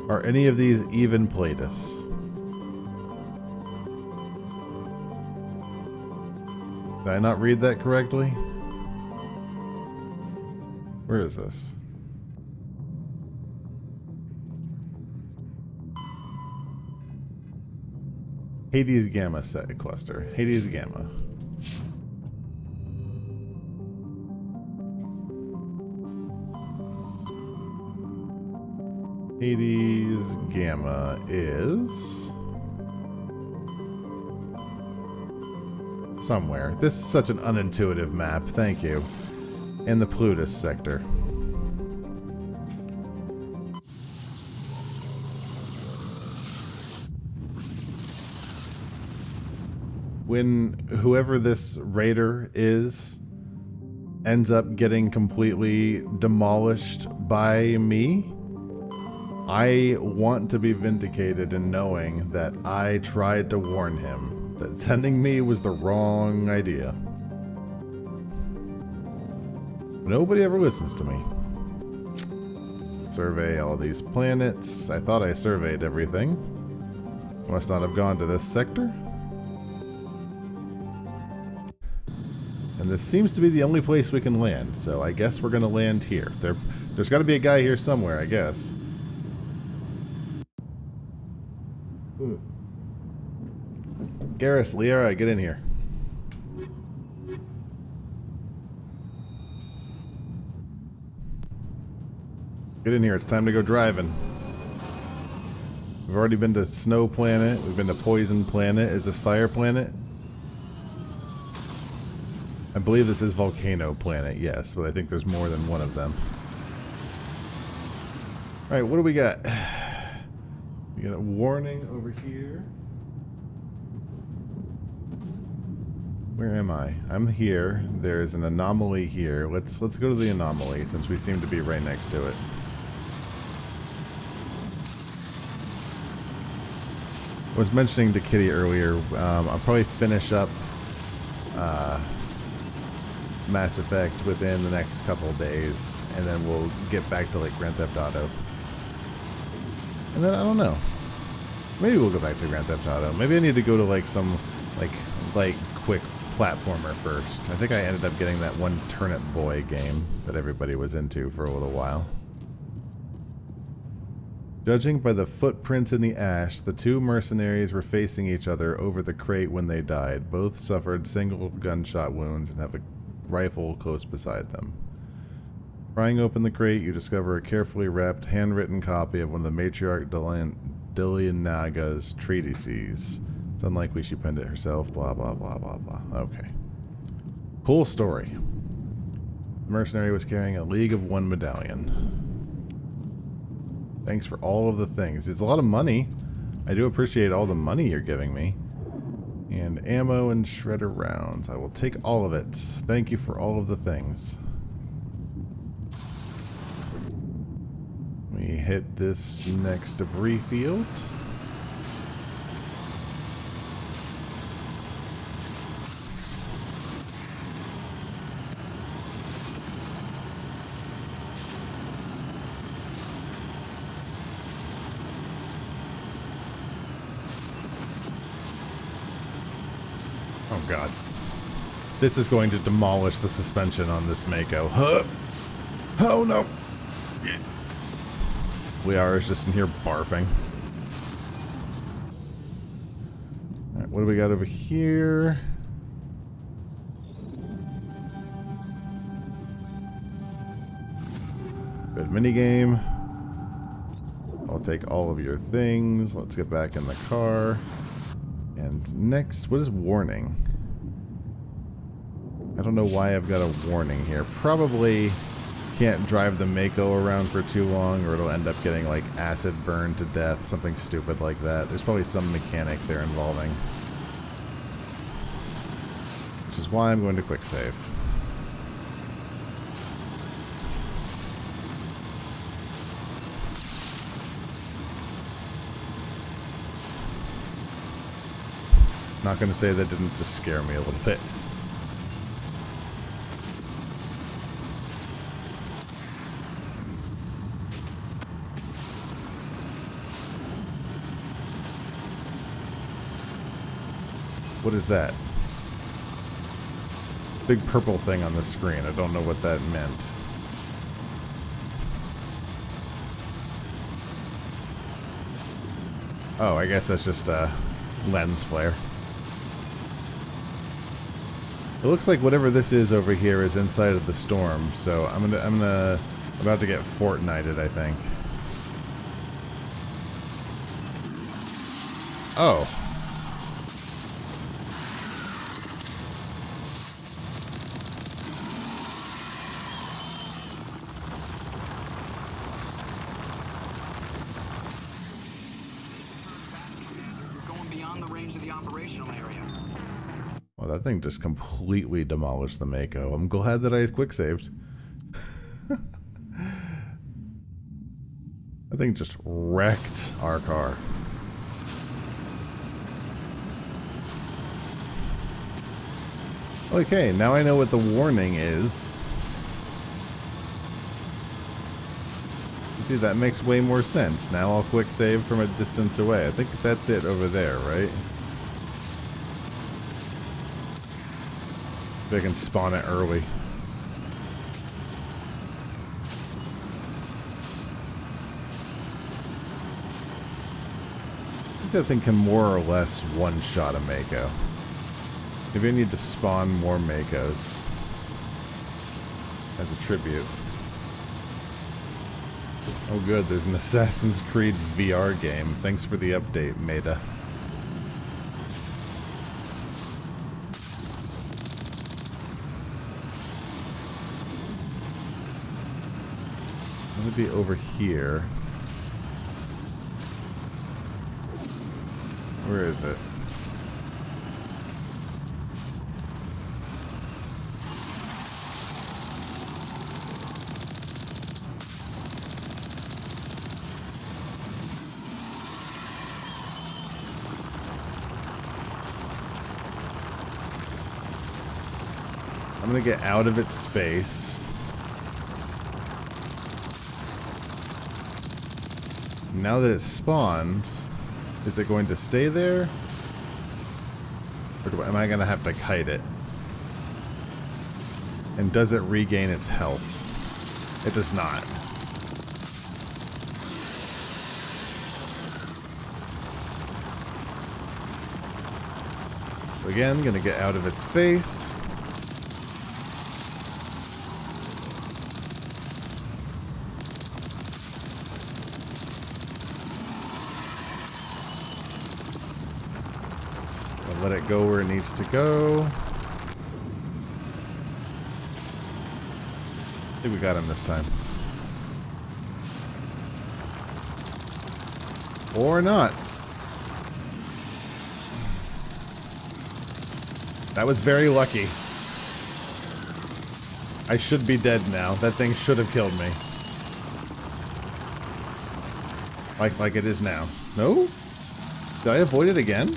[SPEAKER 1] Are any of these even Platus? Did I not read that correctly? Where is this? Hades Gamma set cluster. Hades Gamma. Hades Gamma is somewhere. This is such an unintuitive map. Thank you. In the Plutus sector. When whoever this raider is ends up getting completely demolished by me, I want to be vindicated in knowing that I tried to warn him that sending me was the wrong idea. Nobody ever listens to me. Survey all these planets. I thought I surveyed everything. Must not have gone to this sector. And this seems to be the only place we can land, so I guess we're gonna land here. There's gotta be a guy here somewhere, I guess. Garrus, Liara, get in here. Get in here, it's time to go driving. We've already been to Snow Planet, we've been to Poison Planet. Is this Fire Planet? I believe this is Volcano Planet, yes, but I think there's more than one of them. Alright, what do we got? We got a warning over here. Where am I? I'm here. There's an anomaly here. Let's go to the anomaly since we seem to be right next to it. I was mentioning to Kitty earlier, I'll probably finish up Mass Effect within the next couple of days, and then we'll get back to like Grand Theft Auto. And then I don't know. Maybe we'll go back to Grand Theft Auto. Maybe I need to go to like some like quick platformer first. I think I ended up getting that one Turnip Boy game that everybody was into for a little while. Judging by the footprints in the ash, the two mercenaries were facing each other over the crate when they died. Both suffered single gunshot wounds and have a rifle close beside them. Prying open the crate, you discover a carefully wrapped, handwritten copy of one of the matriarch Dilianaga's treatises. It's unlikely she penned it herself, blah, blah, blah, blah, blah. Okay. Cool story. The mercenary was carrying a League of One medallion. Thanks for all of the things. It's a lot of money. I do appreciate all the money you're giving me. And ammo and shredder rounds. I will take all of it. Thank you for all of the things. We hit this next debris field. Oh god. This is going to demolish the suspension on this Mako. Huh? Oh no! Liara is just in here barfing. Alright, what do we got over here? Good minigame. I'll take all of your things. Let's get back in the car. And next, what is warning? I don't know why I've got a warning here. Probably can't drive the Mako around for too long or it'll end up getting like acid burned to death, something stupid like that. There's probably some mechanic they're involving. Which is why I'm going to quick save. Not going to say that didn't just scare me a little bit. What is that? Big purple thing on the screen. I don't know what that meant. Oh, I guess that's just a lens flare. It looks like whatever this is over here is inside of the storm, so I'm about to get Fortnited, I think. Oh.
[SPEAKER 11] You're going beyond the range of the operational area.
[SPEAKER 1] Well, that thing just completely demolished the Mako. I'm glad that I quick saved. That thing just wrecked our car. Okay, now I know what the warning is. You see, that makes way more sense. Now I'll quick save from a distance away. I think that's it over there, right? They can spawn it early. I think that thing can more or less one-shot a Mako. Maybe I need to spawn more Makos as a tribute. Oh good, there's an Assassin's Creed VR game. Thanks for the update, Meta. Let me be over here. Where is it? I'm gonna get out of its space. Now that it's spawned, is it going to stay there? Or am I going to have to kite it? And does it regain its health? It does not. So again, gonna get out of its face. I'll let it go where it needs to go. I think we got him this time. Or not. That was very lucky. I should be dead now. That thing should have killed me. Like it is now. No? Did I avoid it again?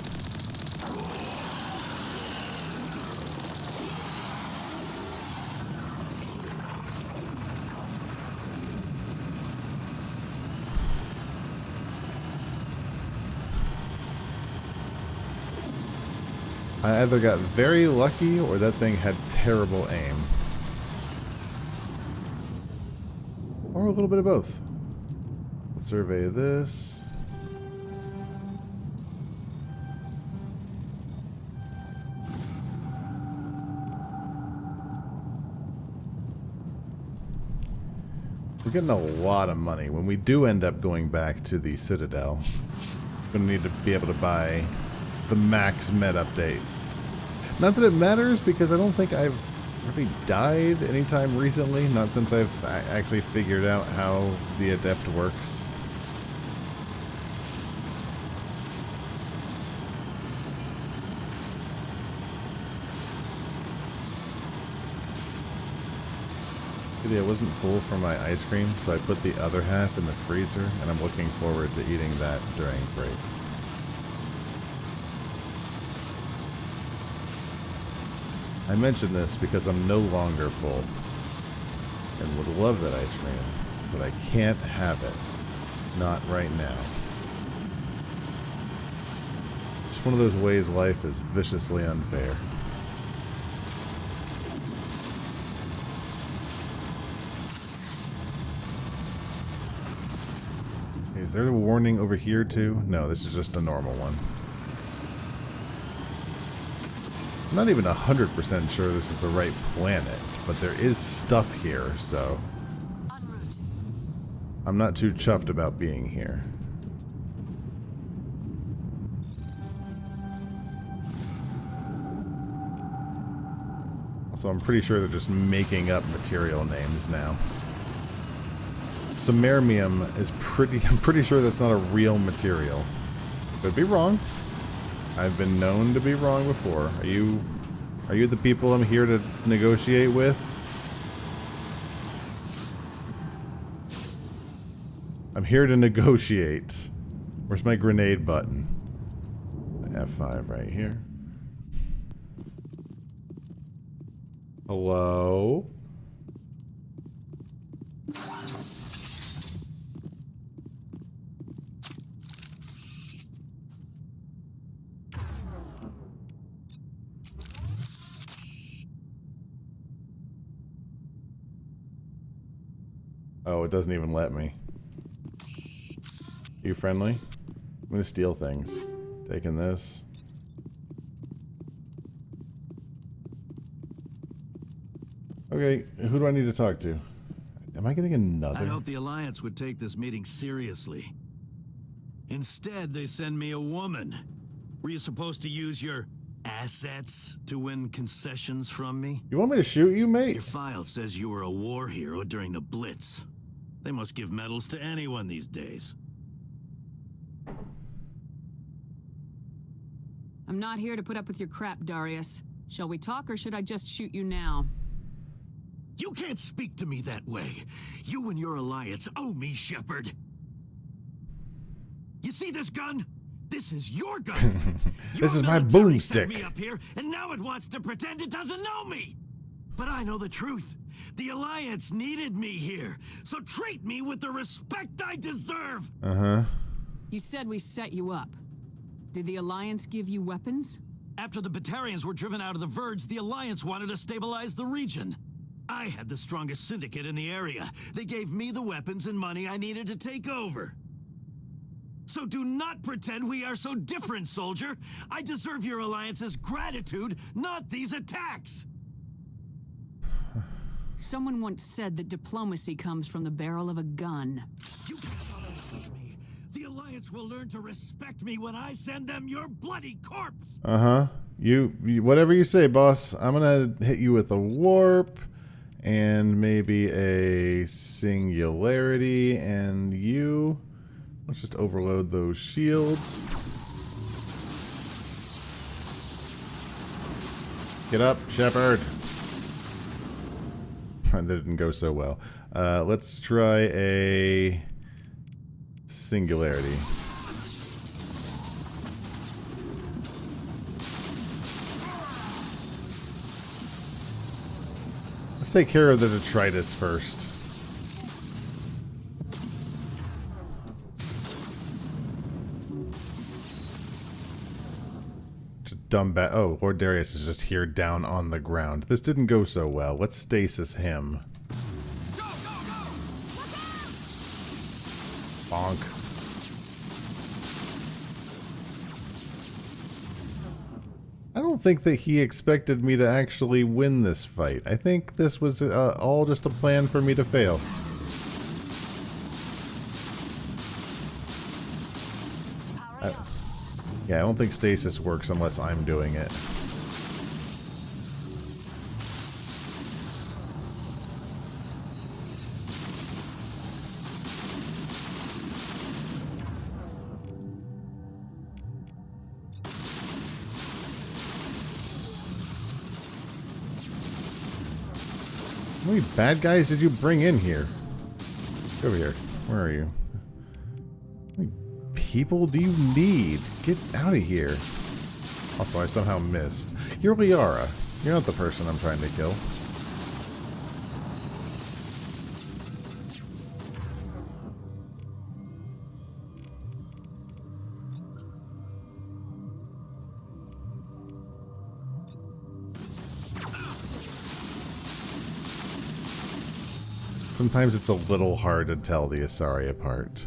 [SPEAKER 1] I either got very lucky or that thing had terrible aim. Or a little bit of both. Let's survey this. We're getting a lot of money. When we do end up going back to the Citadel, we're going to need to be able to buy the max med update. Not that it matters, because I don't think I've really died anytime recently, not since I've actually figured out how the adept works. It wasn't full for my ice cream, so I put the other half in the freezer, and I'm looking forward to eating that during break. I mention this because I'm no longer full and would love that ice cream, but I can't have it. Not right now. Just one of those ways life is viciously unfair. Is there a warning over here too? No, this is just a normal one. I'm not even 100% sure this is the right planet, but there is stuff here, so I'm not too chuffed about being here. So I'm pretty sure they're just making up material names now. Samarium is I'm pretty sure that's not a real material. Could be wrong. I've been known to be wrong before. Are you the people I'm here to negotiate with? I'm here to negotiate. Where's my grenade button? F5 right here. Hello? Oh, it doesn't even let me. You friendly? I'm gonna steal things. Taking this. Okay, who do I need to talk to? Am I getting another?
[SPEAKER 13] I hope the Alliance would take this meeting seriously. Instead, they send me a woman. Were you supposed to use your assets to win concessions from me?
[SPEAKER 1] You want me to shoot you, mate?
[SPEAKER 13] Your file says you were a war hero during the Blitz. They must give medals to anyone these days.
[SPEAKER 3] I'm not here to put up with your crap, Darius. Shall we talk, or should I just shoot you now?
[SPEAKER 13] You can't speak to me that way. You and your Alliance owe me, Shepard. You see this gun? This is your gun.
[SPEAKER 1] This is my
[SPEAKER 13] military sent
[SPEAKER 1] boomstick.
[SPEAKER 13] me up here, and now it wants to pretend it doesn't know me. But I know the truth. The Alliance needed me here, so treat me with the respect I deserve.
[SPEAKER 1] Uh-huh.
[SPEAKER 3] You said we set you up. Did the Alliance give you weapons?
[SPEAKER 13] After the Batarians were driven out of the Verge, the Alliance wanted to stabilize the region. I had the strongest syndicate in the area. They gave me the weapons and money I needed to take over. So do not pretend we are so different, soldier. I deserve your alliance's gratitude, not these attacks.
[SPEAKER 3] Someone once said that diplomacy comes from the barrel of a gun.
[SPEAKER 13] You cannot understand me. The alliance will learn to respect me when I send them your bloody corpse.
[SPEAKER 1] Uh-huh. You whatever you say, boss. I'm gonna hit you with a warp and maybe a singularity, and you... Let's just overload those shields. Get up, Shepard. That didn't go so well. Let's try a singularity. Let's take care of the detritus first. Dumb bat. Oh, Lord Darius is just here down on the ground. This didn't go so well. Let's stasis him.
[SPEAKER 11] Go, go, go!
[SPEAKER 1] Bonk. I don't think that he expected me to actually win this fight. I think this was all just a plan for me to fail. Yeah, I don't think stasis works unless I'm doing it. How many bad guys did you bring in here? Get over here. Where are you? How many people do you need? Get out of here. Also, I somehow missed. You're Liara. You're not the person I'm trying to kill. Sometimes it's a little hard to tell the Asari apart.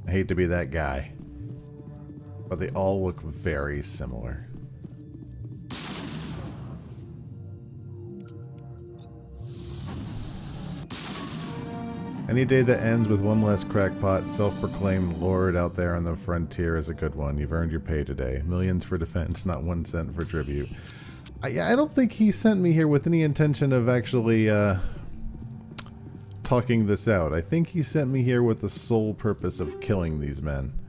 [SPEAKER 1] I hate to be that guy, but they all look very similar. Any day that ends with one less crackpot, self-proclaimed lord out there on the frontier is a good one. You've earned your pay today. Millions for defense, not 1 cent for tribute. I don't think he sent me here with any intention of actually, talking this out. I think he sent me here with the sole purpose of killing these men.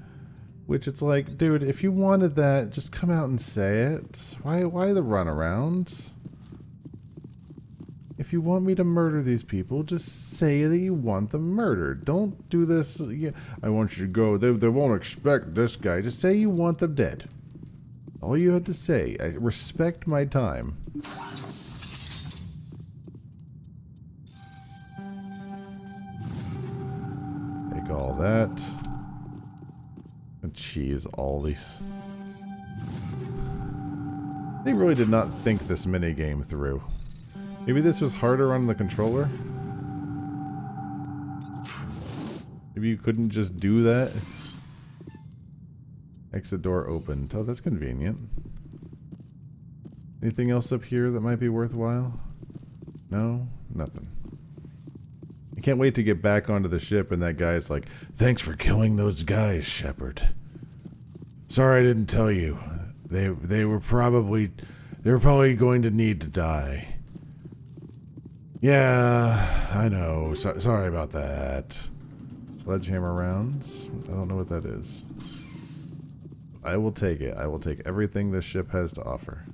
[SPEAKER 1] Which it's like, dude, if you wanted that, just come out and say it. Why the runarounds? If you want me to murder these people, just say that you want them murdered. Don't do this, I want you to go, they won't expect this guy. Just say you want them dead. All you had to say. I respect my time. Take all that. And cheese all these. They really did not think this minigame through. Maybe this was harder on the controller? Maybe you couldn't just do that? Exit door opened. Oh, that's convenient. Anything else up here that might be worthwhile? No? Nothing. I can't wait to get back onto the ship and that guy's like, thanks for killing those guys, Shepard. Sorry I didn't tell you. They were probably going to need to die. Yeah, I know. Sorry about that. Sledgehammer rounds? I don't know what that is. I will take it. I will take everything this ship has to offer.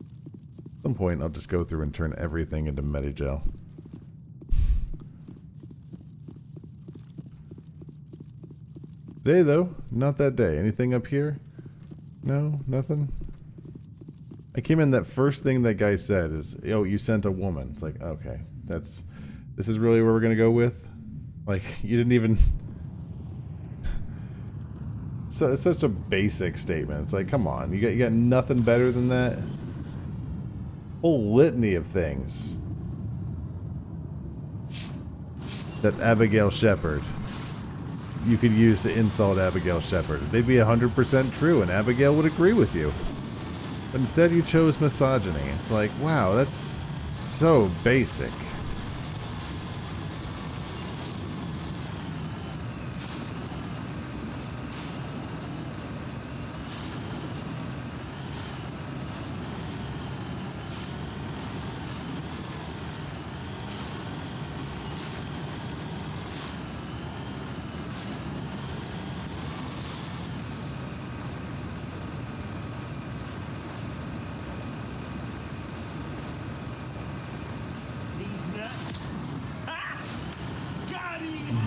[SPEAKER 1] At some point, I'll just go through and turn everything into Medigel. Today, though, not that day. Anything up here? No? Nothing? I came in, that first thing that guy said is, "Oh, you sent a woman." It's like, okay, this is really where we're gonna go with? Like, you didn't even... So it's such a basic statement. It's like, come on, you got nothing better than that? Whole litany of things that Abigail Shepard you could use to insult Abigail Shepard. They'd be 100% true, and Abigail would agree with you. But instead you chose misogyny. It's like, wow, that's so basic.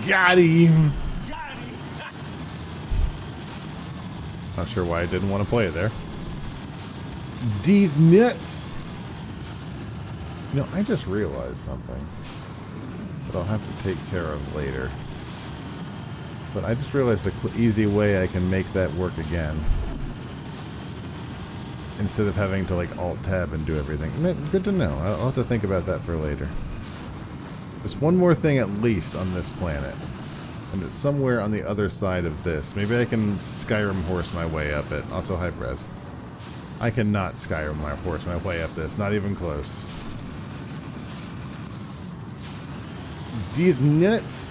[SPEAKER 1] Got him! Not sure why I didn't want to play it there. These nuts! You know, I just realized something that I'll have to take care of later. But I just realized an easy way I can make that work again. Instead of having to like Alt-Tab and do everything. Good to know. I'll have to think about that for later. There's one more thing at least on this planet. And it's somewhere on the other side of this. Maybe I can Skyrim horse my way up it. Also, hi, Brad. I cannot Skyrim horse my way up this. Not even close. These nuts.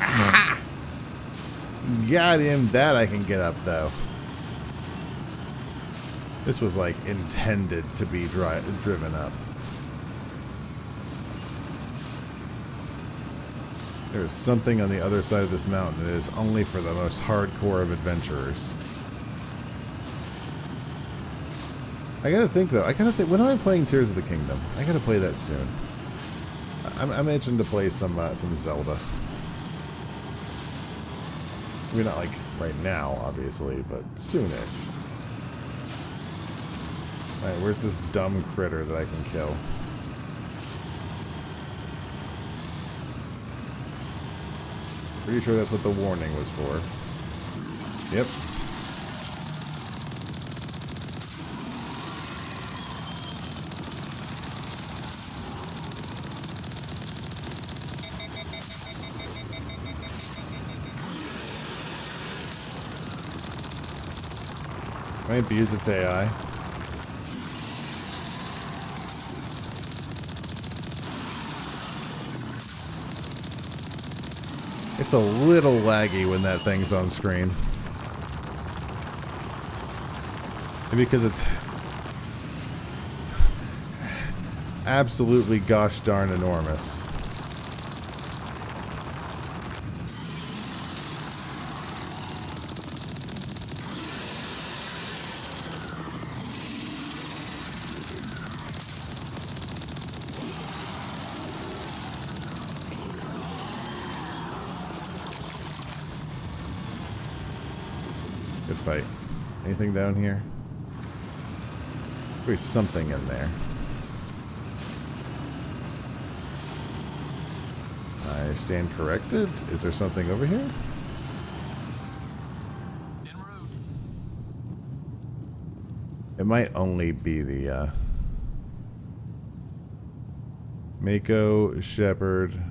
[SPEAKER 1] Ah! Got him. That I can get up, though. This was, like, intended to be driven up. There's something on the other side of this mountain that is only for the most hardcore of adventurers. I gotta think, though. When am I playing Tears of the Kingdom? I gotta play that soon. I'm itching to play some Zelda. I mean, not like right now, obviously, but soonish. Alright, where's this dumb critter that I can kill? Pretty sure that's what the warning was for. Yep. Might abuse its AI. It's a little laggy when that thing's on screen. Maybe because it's absolutely gosh darn enormous. Good fight. Anything down here? There's something in there. I stand corrected. Is there something over here? It might only be the Mako Shepard.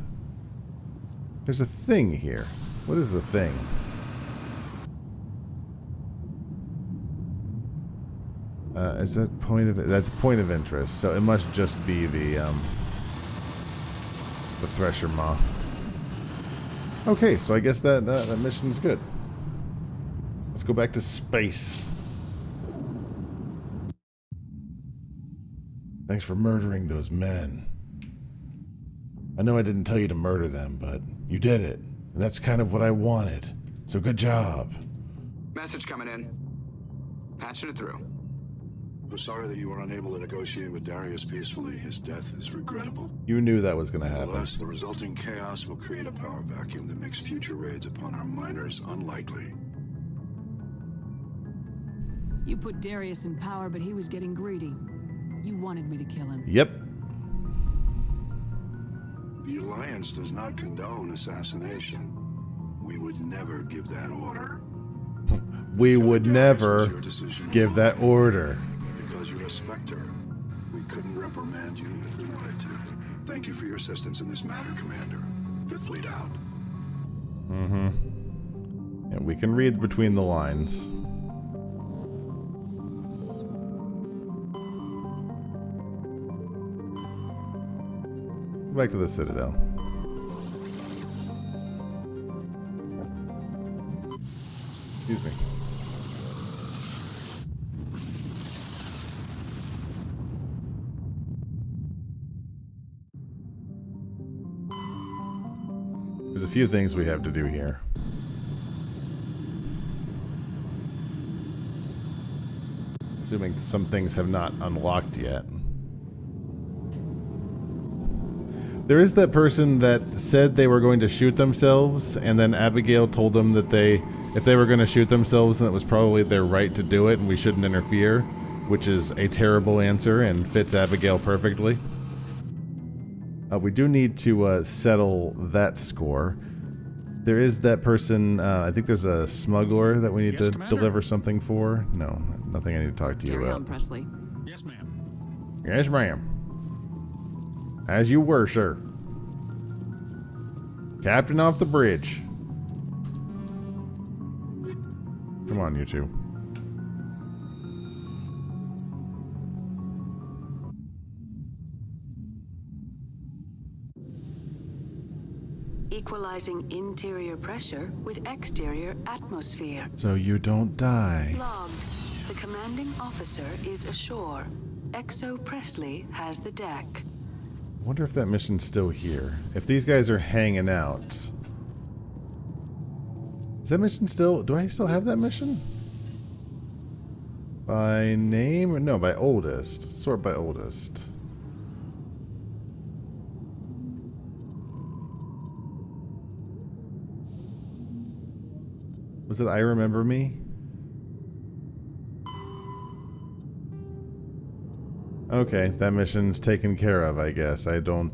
[SPEAKER 1] There's a thing here. What is the thing? Is that point of... That's point of interest, so it must just be the Thresher Maw. Okay, so I guess that mission's good. Let's go back to space. Thanks for murdering those men. I know I didn't tell you to murder them, but you did it. And that's kind of what I wanted. So good job.
[SPEAKER 11] Message coming in. Patching it through.
[SPEAKER 12] I'm sorry that you were unable to negotiate with Darius peacefully. His death is regrettable.
[SPEAKER 1] You knew that was going to happen.
[SPEAKER 12] Nonetheless, the resulting chaos will create a power vacuum that makes future raids upon our miners unlikely.
[SPEAKER 3] You put Darius in power, but he was getting greedy. You wanted me to kill him.
[SPEAKER 1] Yep.
[SPEAKER 12] The Alliance does not condone assassination. We would never give that order.
[SPEAKER 1] We would never give that order.
[SPEAKER 12] Because you're a Spectre, we couldn't reprimand you if we wanted to. Thank you for your assistance in this matter, Commander. Fifth Fleet out.
[SPEAKER 1] Mm-hmm. And we can read between the lines. Back to the Citadel. Excuse me. There's a few things we have to do here. Assuming some things have not unlocked yet. There is that person that said they were going to shoot themselves, and then Abigail told them that if they were going to shoot themselves, then it was probably their right to do it, and we shouldn't interfere, which is a terrible answer and fits Abigail perfectly. We do need to settle that score. There is that person, I think there's a smuggler that we need to deliver something for. No, nothing I need to talk to you about.
[SPEAKER 3] Presley.
[SPEAKER 13] Yes, ma'am.
[SPEAKER 1] Yes, ma'am. As you were, sir. Captain off the bridge. Come on, you two.
[SPEAKER 5] Equalizing interior pressure with exterior atmosphere.
[SPEAKER 1] So you don't die.
[SPEAKER 5] Logged. The commanding officer is ashore. Exo Presley has the deck.
[SPEAKER 1] I wonder if that mission's still here. If these guys are hanging out. Is that mission still... Do I still have that mission? By name? No, by oldest. Sort by oldest. Was it I Remember Me? Okay, that mission's taken care of, I guess. I don't,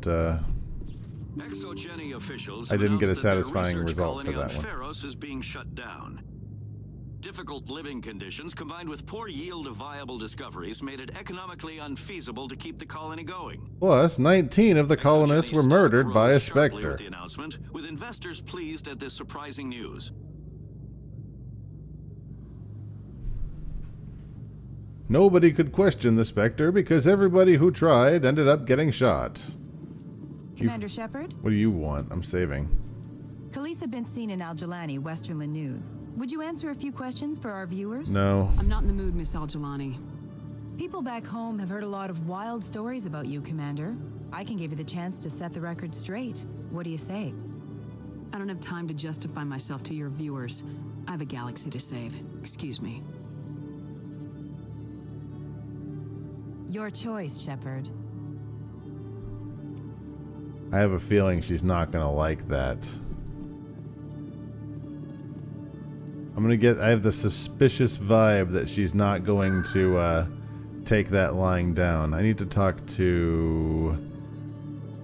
[SPEAKER 13] Exogeny officials
[SPEAKER 1] I didn't get a
[SPEAKER 13] announced that their
[SPEAKER 1] satisfying
[SPEAKER 13] research
[SPEAKER 1] result for
[SPEAKER 13] colony on
[SPEAKER 1] that one.
[SPEAKER 13] Pharos is being shut down. Difficult living conditions combined with poor yield of viable discoveries made it economically unfeasible to keep the colony going.
[SPEAKER 1] Plus, 19 of the colonists were murdered by a
[SPEAKER 13] Rose sharply
[SPEAKER 1] specter.
[SPEAKER 13] with the announcement, with investors pleased at this surprising news.
[SPEAKER 1] Nobody could question the specter because everybody who tried ended up getting shot.
[SPEAKER 14] Commander Shepard?
[SPEAKER 1] What do you want? I'm saving.
[SPEAKER 14] Khaleesa Bint-Seen in Al-Jalani, Westerland News. Would you answer a few questions for our viewers?
[SPEAKER 1] No.
[SPEAKER 3] I'm not in the mood, Miss Al-Jalani.
[SPEAKER 14] People back home have heard a lot of wild stories about you, Commander. I can give you the chance to set the record straight. What do you say?
[SPEAKER 3] I don't have time to justify myself to your viewers. I have a galaxy to save. Excuse me.
[SPEAKER 14] Your choice, Shepard.
[SPEAKER 1] I have a feeling she's not gonna like that. I have the suspicious vibe that she's not going to take that lying down. I need to talk to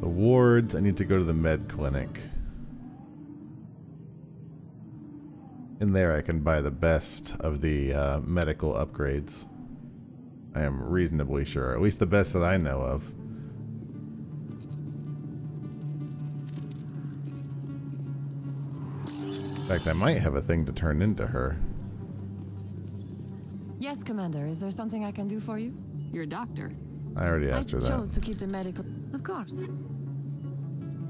[SPEAKER 1] the wards. I need to go to the med clinic. In there I can buy the best of the medical upgrades. I am reasonably sure. At least the best that I know of. In fact, I might have a thing to turn into her.
[SPEAKER 15] Yes, Commander. Is there something I can do for you?
[SPEAKER 3] You're a doctor.
[SPEAKER 1] I already asked her
[SPEAKER 15] I
[SPEAKER 1] that.
[SPEAKER 15] chose to keep the medical... Of course.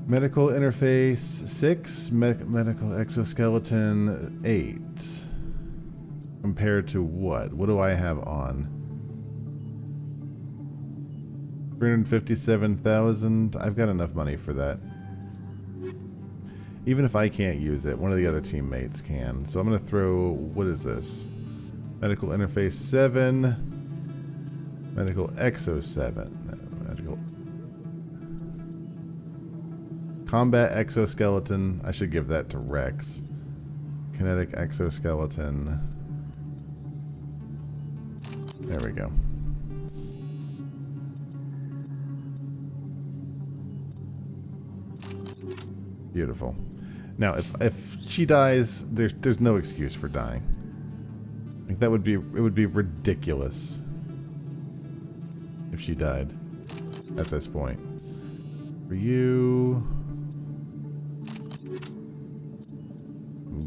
[SPEAKER 1] Medical interface 6, medical exoskeleton 8. Compared to what? What do I have on? 357,000. I've got enough money for that. Even if I can't use it, one of the other teammates can. So I'm going to throw... What is this? Medical interface 7. Medical exo 7. Medical... Combat exoskeleton. I should give that to Rex. Kinetic exoskeleton. There we go. Beautiful. Now, if she dies, there's no excuse for dying. Like it would be ridiculous if she died at this point. For you,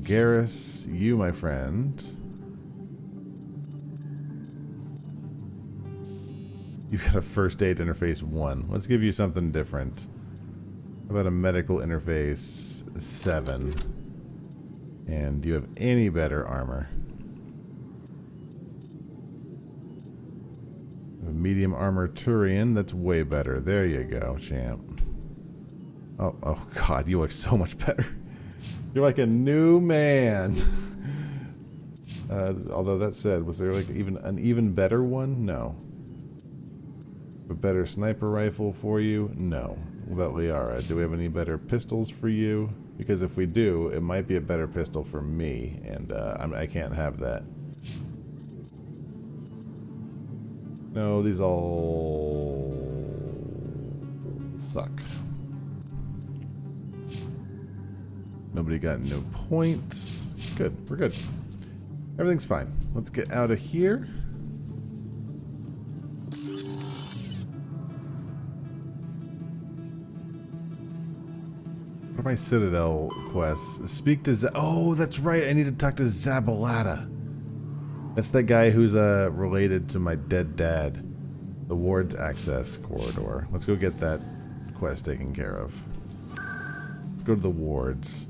[SPEAKER 1] Garrus, you, my friend. You've got a first aid interface 1. Let's give you something different. How about a medical interface 7? And do you have any better armor? A medium armor Turian, that's way better. There you go, champ. Oh god, you look so much better. You're like a new man. Although that said, was there like an even better one? No. A better sniper rifle for you? No. What about Liara? Do we have any better pistols for you? Because if we do, it might be a better pistol for me, and I can't have that. No, these all suck. Nobody got no points. Good, we're good. Everything's fine. Let's get out of here. What are my Citadel quests? Speak to oh, that's right. I need to talk to Zabalata. That's that guy who's related to my dead dad. The Ward's Access Corridor. Let's go get that quest taken care of. Let's go to the Wards.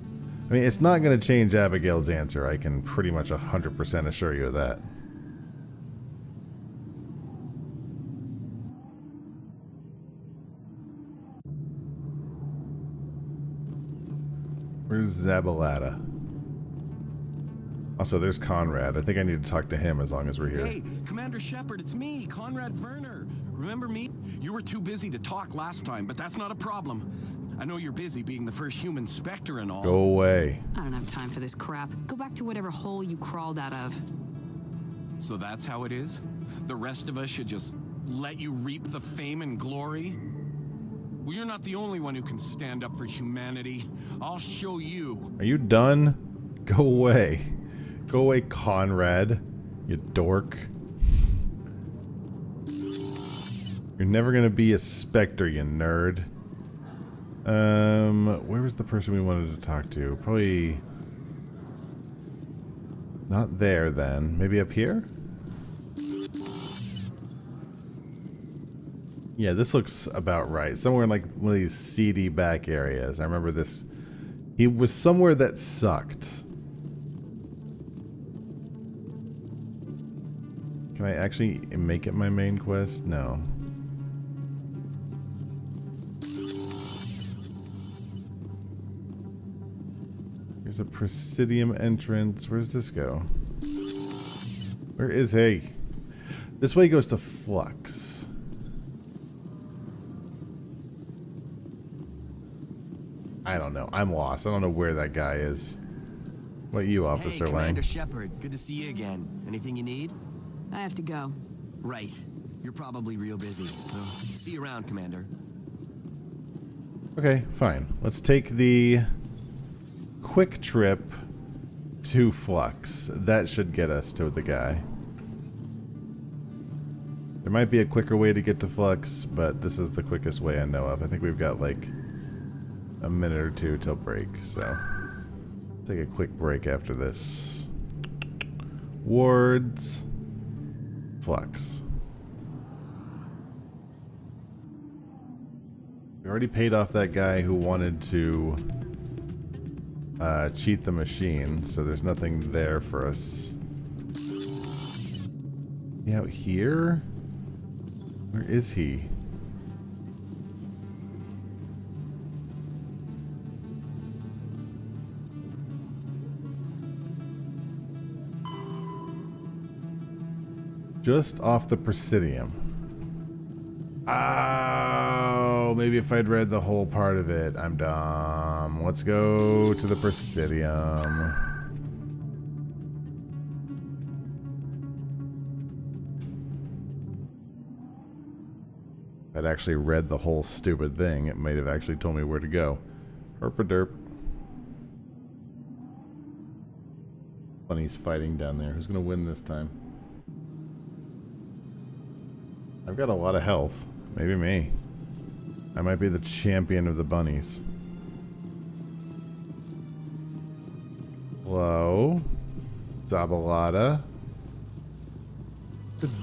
[SPEAKER 1] I mean, it's not going to change Abigail's answer. I can pretty much 100% assure you of that. Where's Zabalata? Also, there's Conrad. I think I need to talk to him as long as we're here.
[SPEAKER 16] Hey, Commander Shepard, it's me, Conrad Werner. Remember me? You were too busy to talk last time, but that's not a problem. I know you're busy being the first human Spectre and all.
[SPEAKER 1] Go away.
[SPEAKER 3] I don't have time for this crap. Go back to whatever hole you crawled out of.
[SPEAKER 16] So that's how it is? The rest of us should just let you reap the fame and glory? Well, you're not the only one who can stand up for humanity. I'll show you.
[SPEAKER 1] Are you done? Go away. Go away, Conrad. You dork. You're never gonna be a Spectre, you nerd. Where was the person we wanted to talk to? Probably not there then. Maybe up here? Yeah, this looks about right. Somewhere in like one of these seedy back areas. I remember this. He was somewhere that sucked. Can I actually make it my main quest? No. There's a Presidium entrance. Where's this go? Where is he? This way goes to Flux. I don't know. I'm lost. I don't know where that guy is. What you, Officer Lang?
[SPEAKER 17] Commander Shepard, good to see you again. Anything you need?
[SPEAKER 3] I have to go.
[SPEAKER 17] Right. You're probably real busy. Well, see you around, Commander.
[SPEAKER 1] Okay, fine. Let's take the quick trip to Flux. That should get us to the guy. There might be a quicker way to get to Flux, but this is the quickest way I know of. I think we've got like a minute or two till break, so take a quick break after this. Wards, Flux. We already paid off that guy who wanted to cheat the machine, so there's nothing there for us. He out here? Where is he? Just off the Presidium. Oh, maybe if I'd read the whole part of it. I'm dumb. Let's go to the Presidium. If I'd actually read the whole stupid thing, it might have actually told me where to go. Herpaderp. Bunny's fighting down there. Who's gonna win this time? I've got a lot of health. Maybe me. I might be the champion of the bunnies. Hello? Zabalata?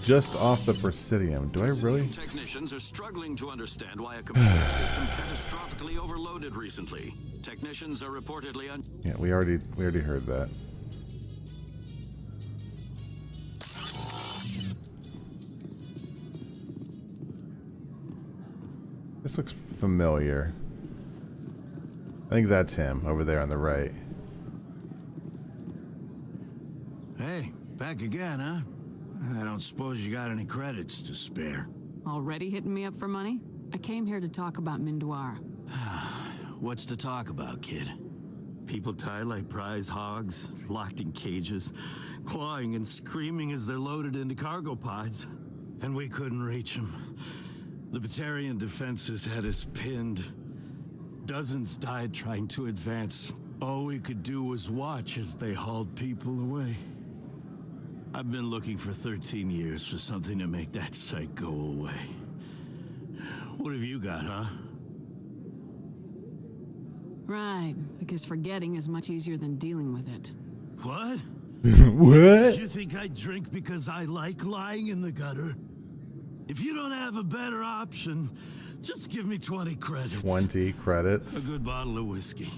[SPEAKER 1] Just off the Presidium. Do I really?
[SPEAKER 13] Technicians are struggling to understand why a computer system catastrophically overloaded recently. Technicians are reportedly
[SPEAKER 1] Yeah, we already heard that. This looks familiar. I think that's him over there on the right.
[SPEAKER 13] Hey, back again, huh? I don't suppose you got any credits to spare.
[SPEAKER 3] Already hitting me up for money? I came here to talk about Mindoir.
[SPEAKER 13] What's to talk about, kid? People tied like prize hogs, locked in cages, clawing and screaming as they're loaded into cargo pods. And we couldn't reach them. The Batarian defenses had us pinned. Dozens died trying to advance. All we could do was watch as they hauled people away. I've been looking for 13 years for something to make that sight go away. What have you got, huh?
[SPEAKER 3] Right, because forgetting is much easier than dealing with it.
[SPEAKER 13] What?
[SPEAKER 1] What?
[SPEAKER 13] You think I drink because I like lying in the gutter? If you don't have a better option, just give me 20 credits.
[SPEAKER 1] 20 credits?
[SPEAKER 13] A good bottle of whiskey.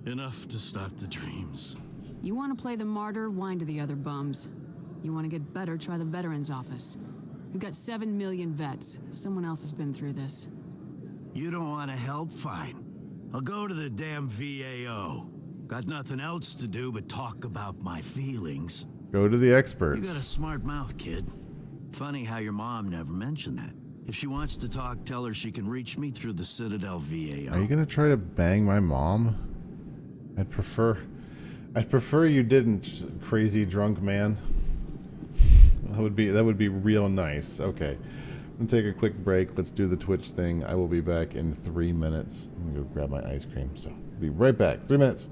[SPEAKER 13] Enough to stop the dreams.
[SPEAKER 3] You want to play the martyr, whine to the other bums. You want to get better, try the Veterans Office. We've got 7 million vets. Someone else has been through this.
[SPEAKER 13] You don't want to help? Fine. I'll go to the damn VAO. Got nothing else to do but talk about my feelings.
[SPEAKER 1] Go to the experts.
[SPEAKER 13] You got a smart mouth, kid. Funny how your mom never mentioned that. If she wants to talk, tell her she can reach me through the Citadel VAO.
[SPEAKER 1] Are you gonna try to bang my mom? I'd prefer you didn't, crazy drunk man. That would be real nice. Okay. I'm gonna take a quick break. Let's do the Twitch thing. I will be back in 3 minutes. I'm gonna go grab my ice cream. So be right back. 3 minutes.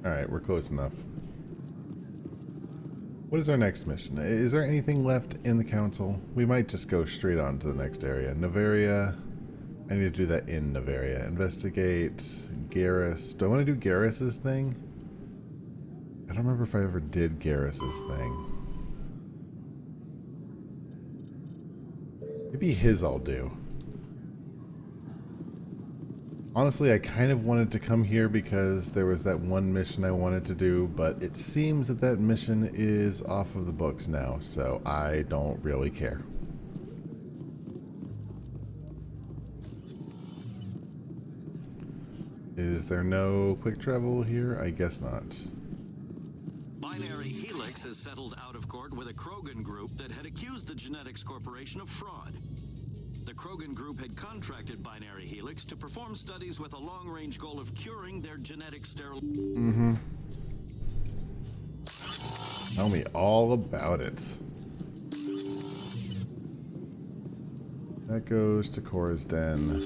[SPEAKER 1] All right, we're close enough. What is our next mission? Is there anything left in the council? We might just go straight on to the next area. Navaria. I need to do that in Navaria. Investigate Garrus. Do I want to do Garrus's thing? I don't remember if I ever did Garrus's thing. Maybe his I'll do. Honestly, I kind of wanted to come here because there was that one mission I wanted to do, but it seems that that mission is off of the books now, so I don't really care. Is there no quick travel here? I guess not.
[SPEAKER 18] Binary Helix has settled out of court with a Krogan group that had accused the Genetics Corporation of fraud. The Krogan group had contracted Binary Helix to perform studies with a long-range goal of curing their genetic sterile...
[SPEAKER 1] Mm-hmm. Tell me all about it. That goes to Cora's Den.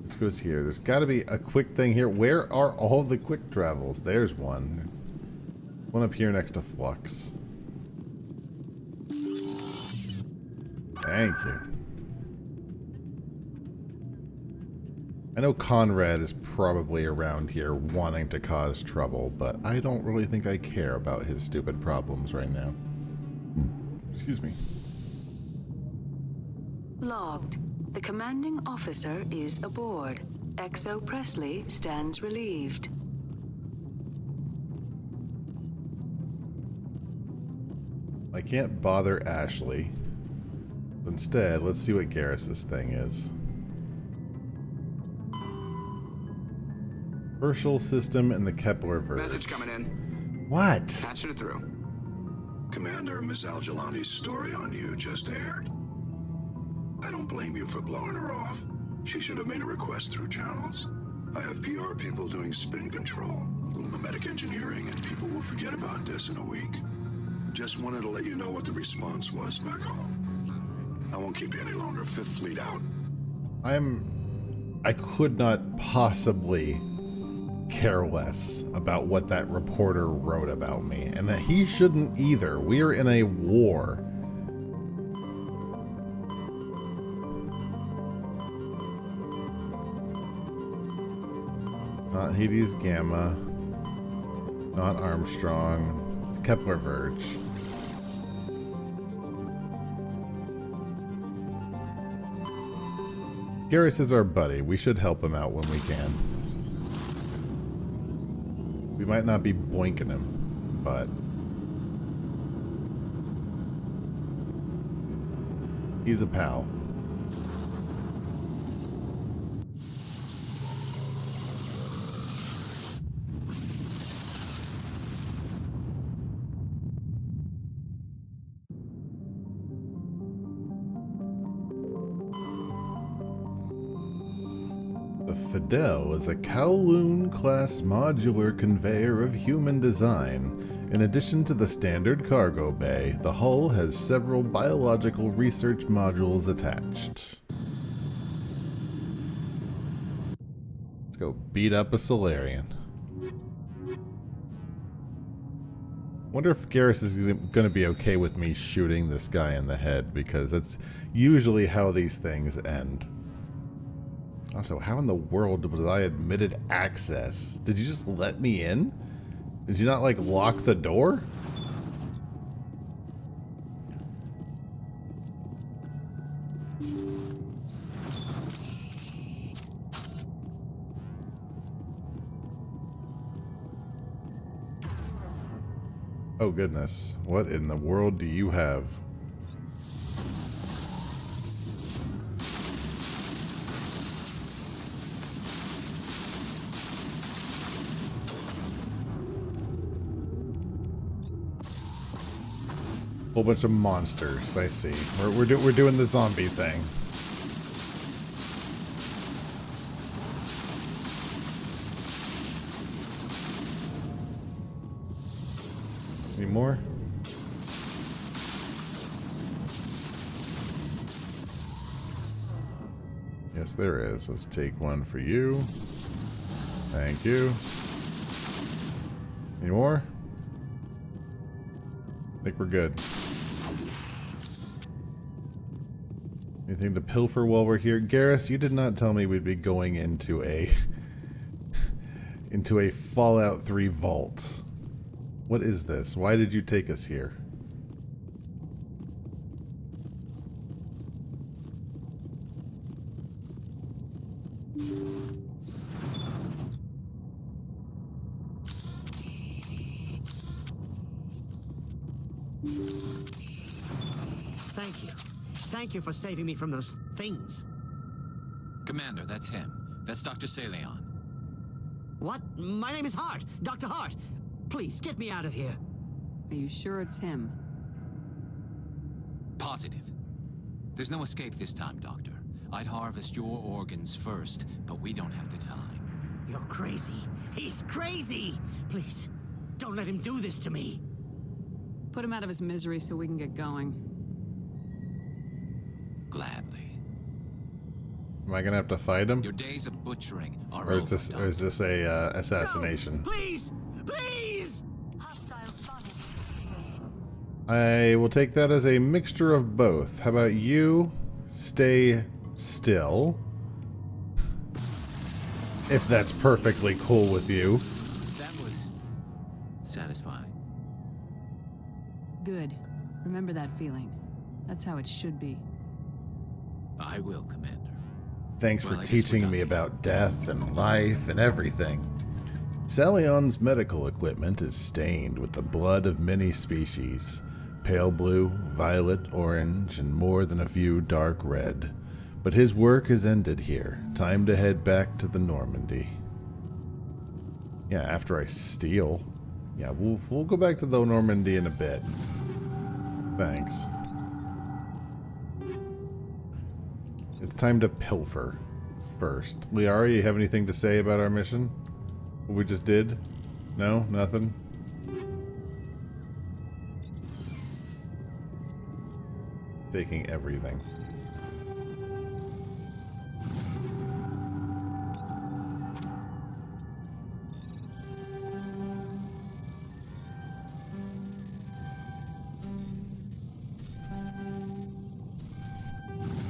[SPEAKER 1] This goes here. There's got to be a quick thing here. Where are all the quick travels? There's one. One up here next to Flux. Thank you. I know Conrad is probably around here wanting to cause trouble, but I don't really think I care about his stupid problems right now. Excuse me.
[SPEAKER 19] Logged. The commanding officer is aboard. XO Presley stands relieved.
[SPEAKER 1] I can't bother Ashley. Instead, let's see what Garrus's thing is. Herschel system and the Kepler verge.
[SPEAKER 6] Message coming in.
[SPEAKER 1] What?
[SPEAKER 6] Patching it through.
[SPEAKER 12] Commander, Miss Al-Jalani's story on you just aired. I don't blame you for blowing her off. She should have made a request through channels. I have PR people doing spin control, a little mimetic engineering, and people will forget about this in a week. Just wanted to let you know what the response was back home. I won't keep you any longer. Fifth Fleet out.
[SPEAKER 1] I could not possibly care less about what that reporter wrote about me, and that he shouldn't either. We're in a war. Not Hades Gamma, not Armstrong, Kepler Verge. Garrus is our buddy. We should help him out when we can. We might not be boinking him, but he's a pal. The Fidel is a Kowloon-class modular conveyor of human design. In addition to the standard cargo bay, the hull has several biological research modules attached. Let's go beat up a Solarian. Wonder if Garrus is going to be okay with me shooting this guy in the head, because that's usually how these things end. Also, how in the world was I admitted access? Did you just let me in? Did you not, like, lock the door? Oh, goodness. What in the world do you have? Whole bunch of monsters, I see. We're doing the zombie thing. Any more? Yes, there is. Let's take one for you. Thank you. Any more? think we're good. Anything to pilfer while we're here? Garrus, you did not tell me we'd be going into a into a Fallout 3 vault. What is this? Why did you take us here?
[SPEAKER 20] Thank you. Thank you for saving me from those things.
[SPEAKER 8] Commander, that's him. That's Dr. Saleon.
[SPEAKER 20] What? My name is Hart. Dr. Hart. Please, get me out of here.
[SPEAKER 3] Are you sure it's him?
[SPEAKER 8] Positive. There's no escape this time, Doctor. I'd harvest your organs first, but we don't have the time.
[SPEAKER 20] You're crazy. He's crazy! Please, don't let him do this to me.
[SPEAKER 3] Put him out of his misery so we can get going.
[SPEAKER 8] Gladly.
[SPEAKER 1] Am I gonna have to fight him?
[SPEAKER 8] Your days of butchering are
[SPEAKER 1] Or is this a assassination?
[SPEAKER 20] No, please! Please!
[SPEAKER 1] I will take that as a mixture of both. How about you stay still? If that's perfectly cool with you.
[SPEAKER 8] That was satisfying.
[SPEAKER 3] Good. Remember that feeling. That's how it should be.
[SPEAKER 8] I will, Commander.
[SPEAKER 1] Thanks
[SPEAKER 8] Well,
[SPEAKER 1] for
[SPEAKER 8] I guess we're
[SPEAKER 1] teaching
[SPEAKER 8] done
[SPEAKER 1] me
[SPEAKER 8] here.
[SPEAKER 1] about death and life and everything. Salion's medical equipment is stained with the blood of many species. Pale blue, violet, orange, and more than a few dark red. But his work is ended here. Time to head back to the Normandy. Yeah, after I steal. Yeah, we'll go back to the Normandy in a bit. Thanks. It's time to pilfer first. Liara, you have anything to say about our mission? What we just did? No? Nothing? Taking everything.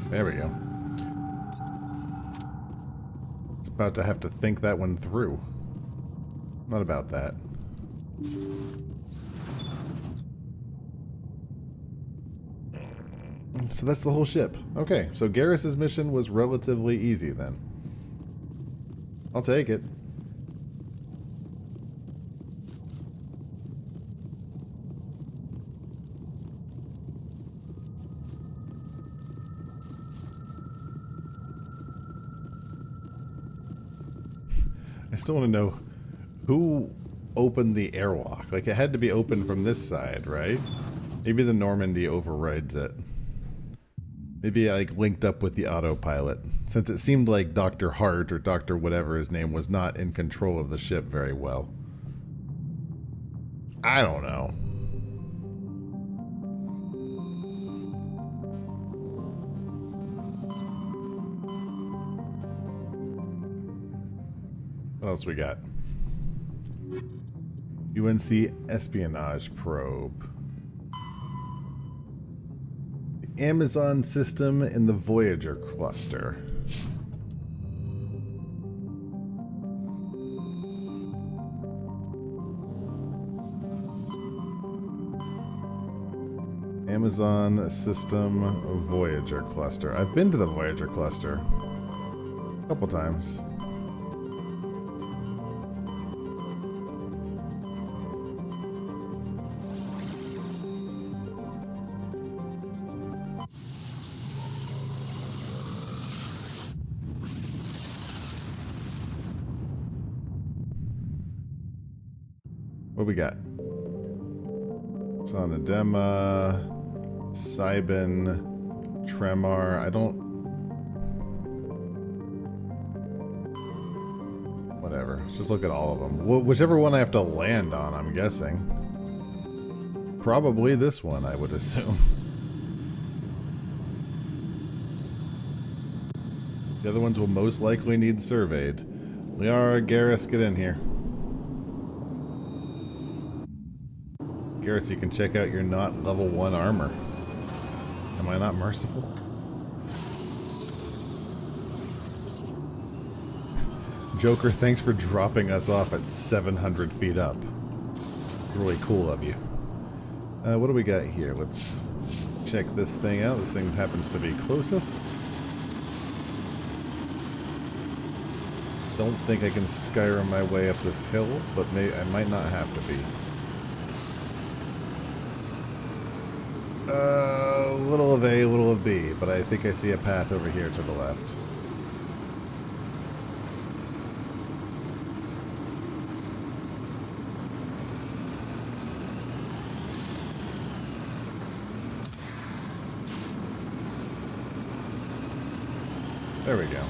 [SPEAKER 1] There we go. It's about to have to think that one through. Not about that. So that's the whole ship. Okay, so Garrus's mission was relatively easy then. I'll take it. I still want to know who opened the airlock. Like, it had to be opened from this side, right? Maybe the Normandy overrides it. Maybe I like linked up with the autopilot, since it seemed like Dr. Hart or Dr. whatever his name was not in control of the ship very well. I don't know. What else we got? UNC espionage probe. The Amazon system in the Voyager cluster. Amazon system Voyager cluster. I've been to the Voyager cluster a couple times. What we got? Sonadema, Cybin, Tremor. I don't... Whatever. Let's just look at all of them. Whichever one I have to land on, I'm guessing. Probably this one, I would assume. The other ones will most likely need surveyed. Liara, Garrus, get in here. Garrus, you can check out your not level 1 armor. Am I not merciful? Joker, thanks for dropping us off at 700 feet up. Really cool of you. What do we got here? Let's check this thing out. This thing happens to be closest. Don't think I can Skyrim my way up this hill, but I might not have to be. Little of A, little of B, but I think I see a path over here to the left. There we go.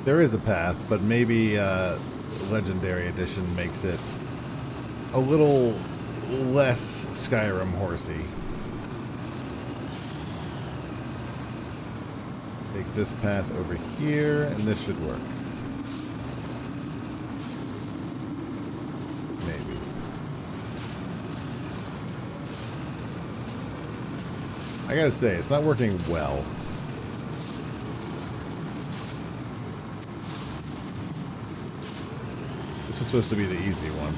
[SPEAKER 1] There is a path, but maybe Legendary Edition makes it a little less Skyrim horsey. Take this path over here, and this should work. Maybe. I gotta say, it's not working well. This was supposed to be the easy one.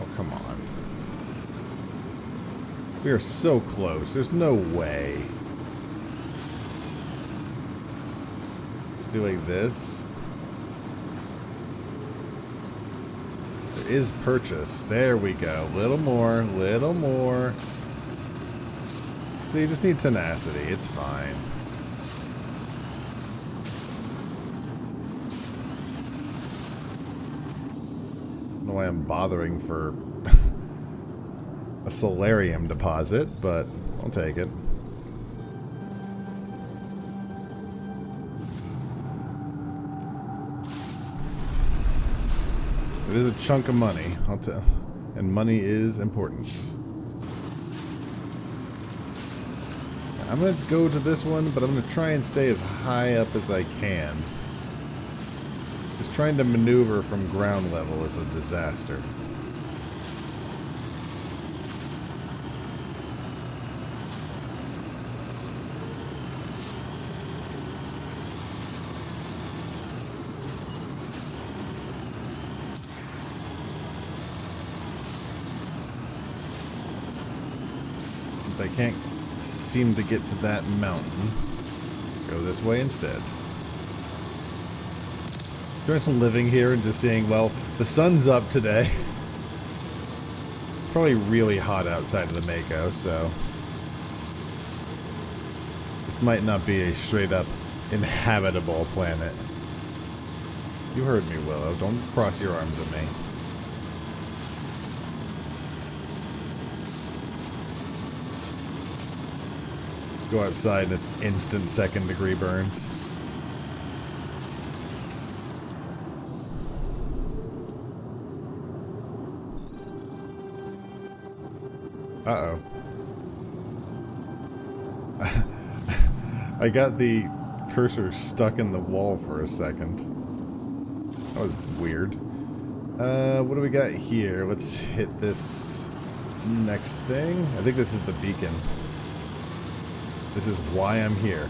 [SPEAKER 1] Oh, come on. We are so close. There's no way. Do like this. There is purchase. There we go. Little more, little more. So you just need tenacity. It's fine. I don't know why I'm bothering for a solarium deposit, but I'll take it. It is a chunk of money, I'll tell. And money is important. I'm going to go to this one, but I'm going to try and stay as high up as I can. Just trying to maneuver from ground level is a disaster. Since I can't seem to get to that mountain, go this way instead. Doing some living here and just seeing, well, the sun's up today. It's probably really hot outside of the Mako, so this might not be a straight up inhabitable planet. You heard me, Willow. Don't cross your arms at me. Go outside and it's instant second-degree burns. Uh-oh. I got the cursor stuck in the wall for a second. That was weird. What do we got here? Let's hit this next thing. I think this is the beacon. This is why I'm here.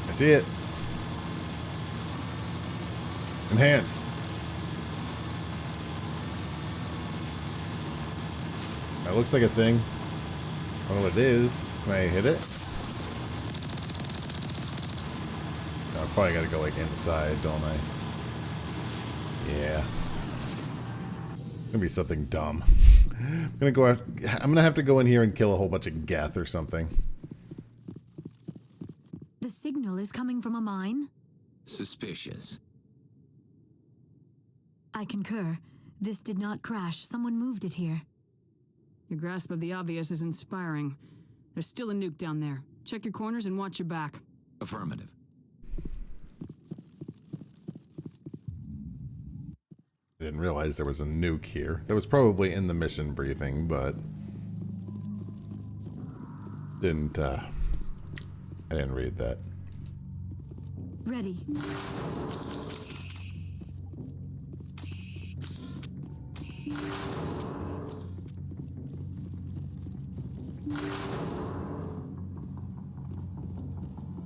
[SPEAKER 1] I see it. Enhance. That looks like a thing. I don't know what it is. Can I hit it? No, I probably gotta go like inside, don't I? Yeah. It's gonna be something dumb. I'm gonna go out. I'm gonna have to go in here and kill a whole bunch of Geth or something.
[SPEAKER 4] The signal is coming from a mine?
[SPEAKER 8] Suspicious.
[SPEAKER 4] I concur. This did not crash. Someone moved it here.
[SPEAKER 3] Your grasp of the obvious is inspiring. There's still a nuke down there. Check your corners and watch your back.
[SPEAKER 8] Affirmative.
[SPEAKER 1] I didn't realize there was a nuke here. That was probably in the mission briefing, but I didn't read that.
[SPEAKER 4] Ready.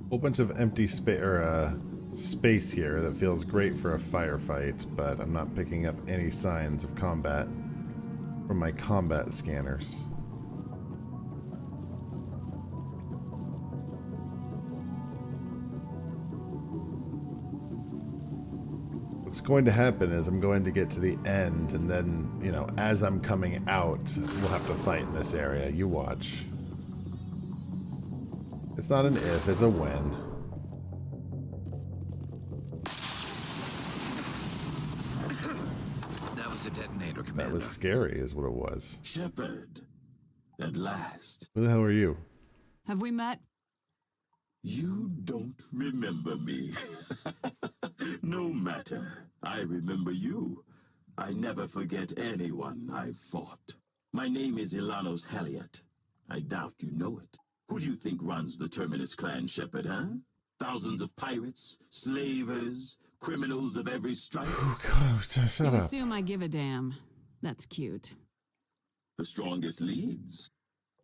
[SPEAKER 1] Whole bunch of empty space here that feels great for a firefight, but I'm not picking up any signs of combat from my combat scanners. What's going to happen is I'm going to get to the end, and then, you know, as I'm coming out, we'll have to fight in this area. You watch. It's not an if, it's a when.
[SPEAKER 8] That was a detonator, Commander.
[SPEAKER 1] That was scary, is what it was.
[SPEAKER 13] Shepard, at last.
[SPEAKER 1] Who the hell are you?
[SPEAKER 3] Have we met?
[SPEAKER 13] You don't remember me. No matter. I remember you. I never forget anyone I've fought. My name is Ilanos Halliot. I doubt you know it. Who do you think runs the Terminus clan, Shepard, huh? Thousands of pirates, slavers, criminals of every stripe.
[SPEAKER 1] Oh, God, shut
[SPEAKER 3] You
[SPEAKER 1] up.
[SPEAKER 3] assume I give a damn. That's cute.
[SPEAKER 13] The strongest leads.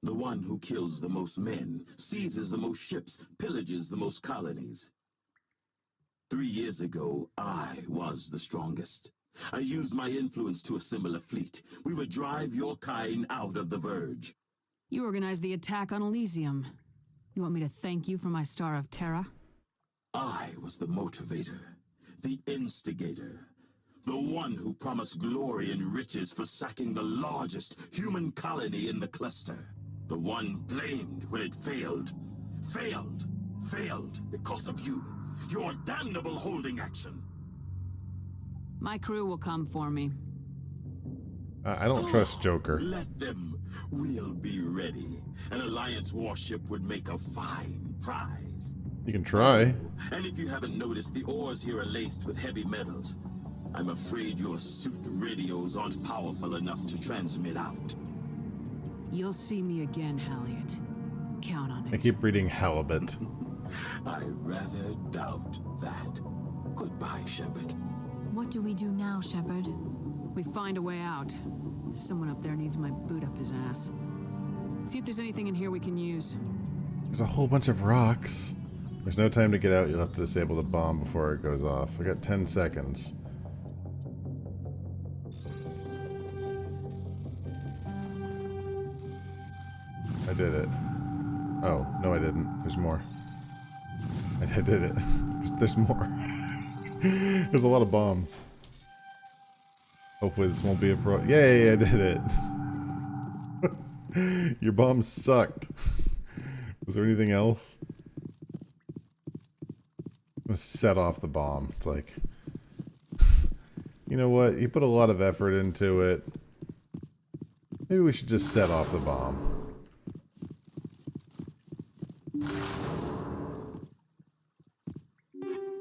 [SPEAKER 13] The one who kills the most men, seizes the most ships, pillages the most colonies. 3 years ago, I was the strongest. I used my influence to assemble a fleet. We would drive your kind out of the Verge.
[SPEAKER 3] You organized the attack on Elysium. You want me to thank you for my Star of Terra?
[SPEAKER 13] I was the motivator, the instigator, the one who promised glory and riches for sacking the largest human colony in the cluster. The one blamed when it failed. Failed because of you. Your damnable holding action.
[SPEAKER 3] My crew will come for me.
[SPEAKER 1] I don't trust Joker.
[SPEAKER 13] Let them. We'll be ready. An Alliance warship would make a fine prize.
[SPEAKER 1] You can try.
[SPEAKER 13] And if you haven't noticed, the ores here are laced with heavy metals. I'm afraid your suit radios aren't powerful enough to transmit out.
[SPEAKER 3] You'll see me again, Halliot. Count on it.
[SPEAKER 1] I keep reading halibut.
[SPEAKER 13] I rather doubt that. Goodbye, Shepard.
[SPEAKER 4] What do we do now, Shepard?
[SPEAKER 3] We find a way out. Someone up there needs my boot up his ass. See if there's anything in here we can use.
[SPEAKER 1] There's a whole bunch of rocks. There's no time to get out. You'll have to disable the bomb before it goes off. I got 10 seconds. I did it. Oh, no I didn't. There's more. I did it. There's more. There's a lot of bombs. Hopefully this won't be a Yay, I did it. Your bombs sucked. Was there anything else? I'm gonna set off the bomb. It's like, you know what? You put a lot of effort into it. Maybe we should just set off the bomb.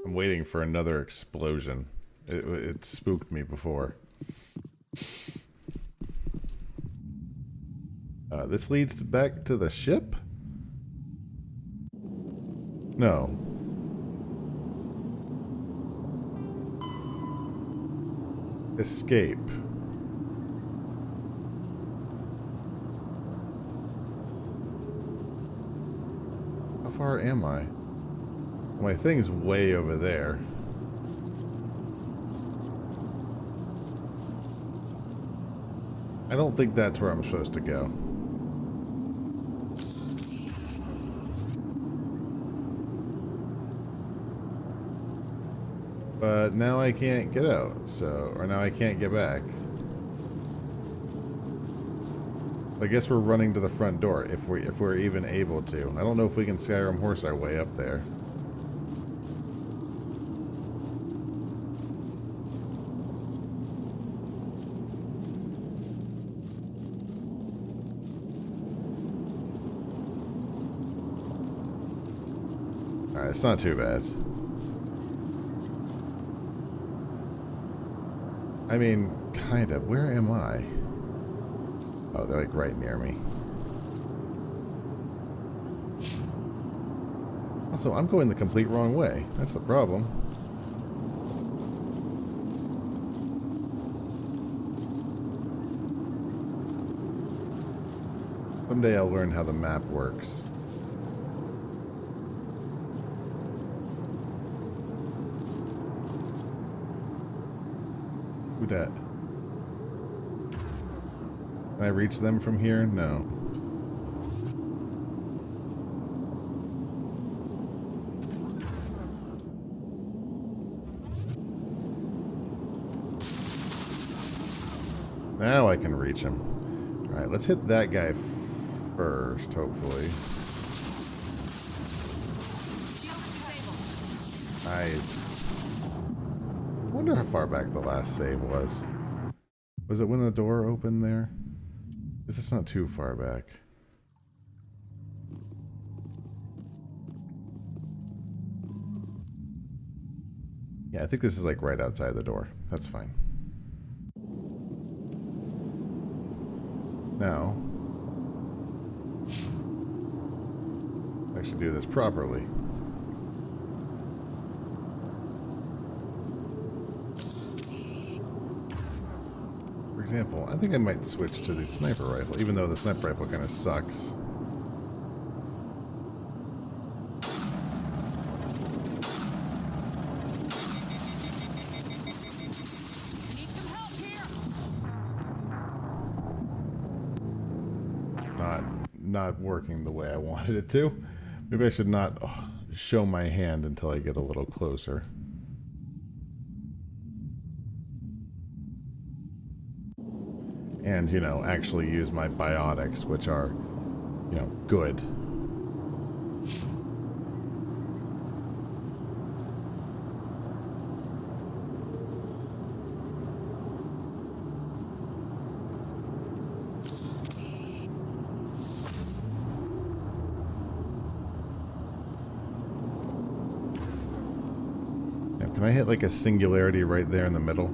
[SPEAKER 1] I'm waiting for another explosion. It spooked me before. This leads back to the ship? No. Escape. How far am I? My thing's way over there. I don't think that's where I'm supposed to go. But now I can't get out, so, or now I can't get back. I guess we're running to the front door if we're even able to. I don't know if we can Skyrim horse our way up there. it's not too bad. I mean, kind of. Where am I? Oh, they're like right near me. Also, I'm going the complete wrong way. That's the problem. Someday I'll learn how the map works. Who dat? Can I reach them from here? No. Now I can reach him. Alright, let's hit that guy first, hopefully. I wonder how far back the last save was. Was it when the door opened there? Because it's not too far back. Yeah, I think this is like right outside the door. That's fine. Now, I should do this properly. For example, I think I might switch to the sniper rifle, even though the sniper rifle kind of sucks. Not working the way I wanted it to. Maybe I should not show my hand until I get a little closer. And, you know, actually use my biotics, which are, you know, good. Can I hit like a singularity right there in the middle?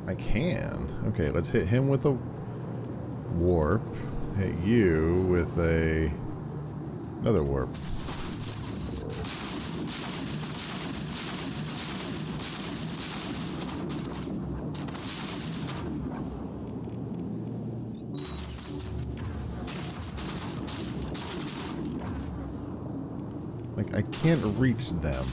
[SPEAKER 1] I can. Okay, let's hit him with a warp. Hit you with another warp. Like, I can't reach them.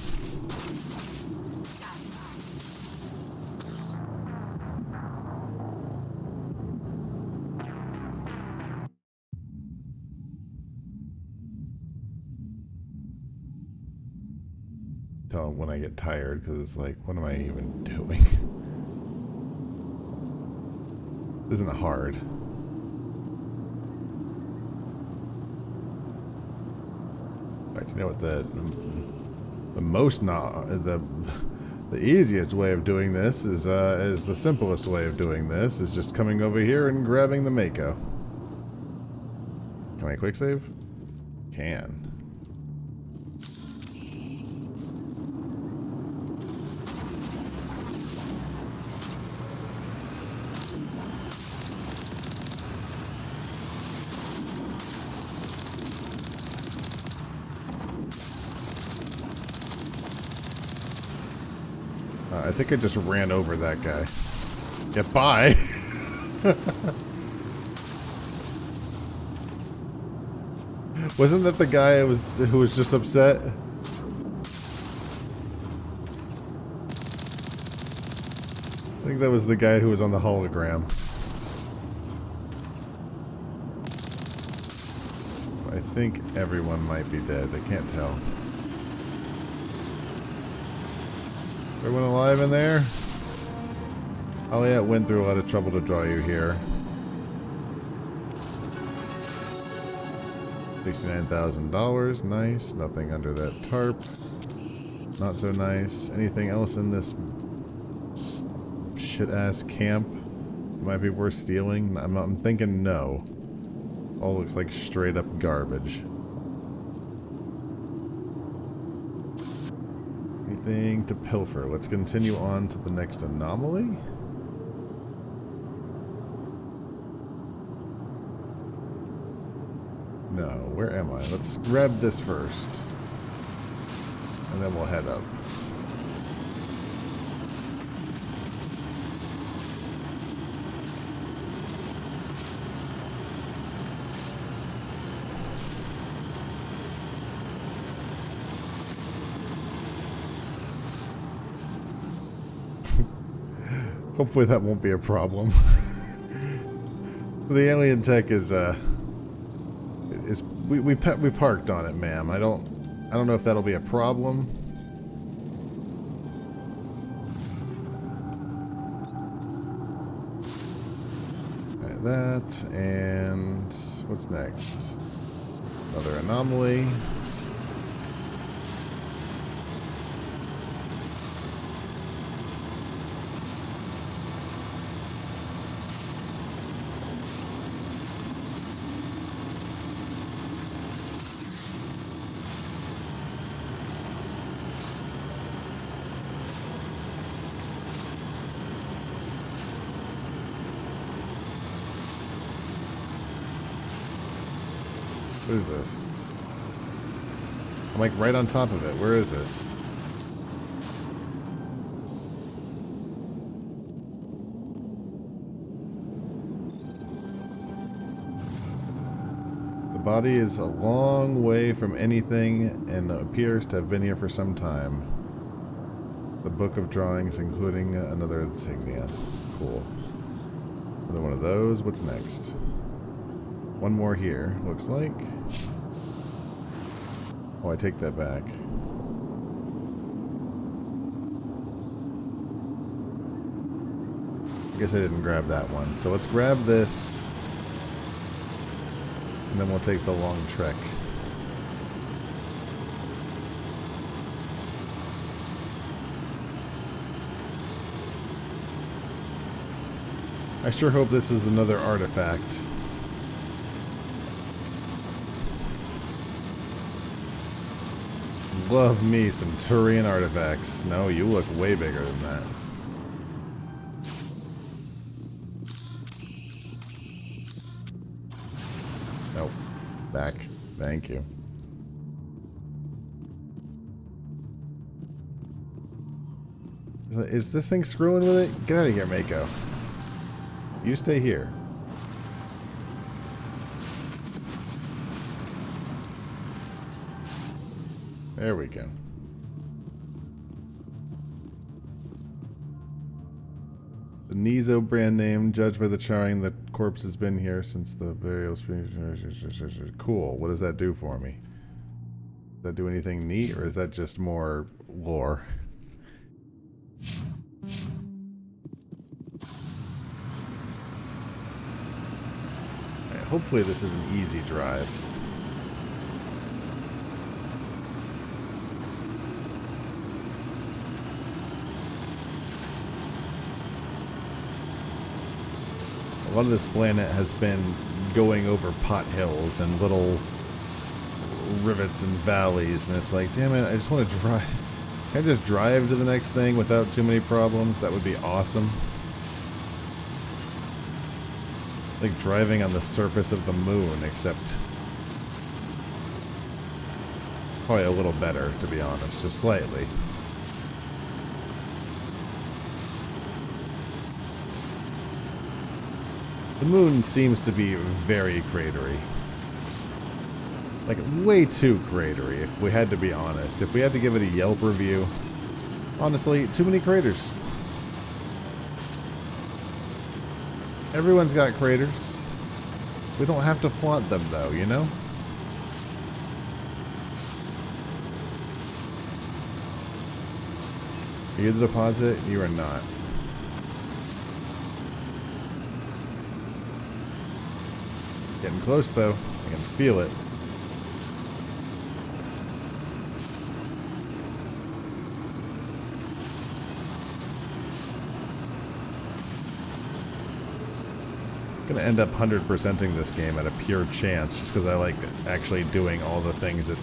[SPEAKER 1] Tell them when I get tired, because it's like, what am I even doing? Isn't it hard? You know what the easiest way of doing this is the simplest way of doing this is just coming over here and grabbing the Mako. Can I quick save? Can. I think I just ran over that guy. Get by. Wasn't that the guy who was just upset? I think that was the guy who was on the hologram. I think everyone might be dead. I can't tell. Everyone alive in there? Oh yeah, went through a lot of trouble to draw you here. $69,000, nice. Nothing under that tarp. Not so nice. Anything else in this shit-ass camp might be worth stealing? I'm thinking no. All looks like straight up garbage. Anything to pilfer? Let's continue on to the next anomaly. No, where am I? Let's grab this first. And then we'll head up. Hopefully that won't be a problem. The alien tech is we parked on it, ma'am. I don't know if that'll be a problem. Right, that, and what's next? Another anomaly. What is this? I'm like right on top of it. Where is it? The body is a long way from anything and appears to have been here for some time. The book of drawings, including another insignia. Cool. Another one of those. What's next? One more here, looks like. Oh, I take that back. I guess I didn't grab that one. So let's grab this. And then we'll take the long trek. I sure hope this is another artifact. Love me some Turian artifacts. No, you look way bigger than that. Nope. Back. Thank you. Is this thing screwing with it? Get out of here, Mako. You stay here. There we go. The Nizo brand name, judged by the charring, the corpse has been here since the burial. Cool. What does that do for me? Does that do anything neat, or is that just more lore? Right, hopefully this is an easy drive. A lot of this planet has been going over pot hills and little rivets and valleys, and it's like, damn it, I just want to drive. Can I just drive to the next thing without too many problems? That would be awesome. Like driving on the surface of the moon, except probably a little better, to be honest, just slightly. The moon seems to be very cratery. Like, way too cratery, if we had to be honest. If we had to give it a Yelp review, honestly, too many craters. Everyone's got craters. We don't have to flaunt them, though, you know? Are you the deposit? You are not. Getting close, though. I can feel it. I'm gonna end up 100%ing this game at a pure chance, just because I like actually doing all the things that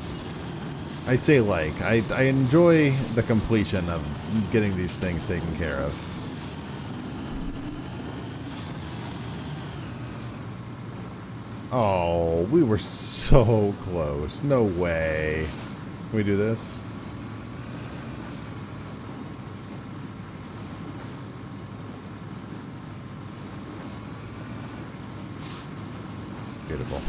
[SPEAKER 1] I say like. I enjoy the completion of getting these things taken care of. Oh, we were so close. No way. Can we do this? Beautiful.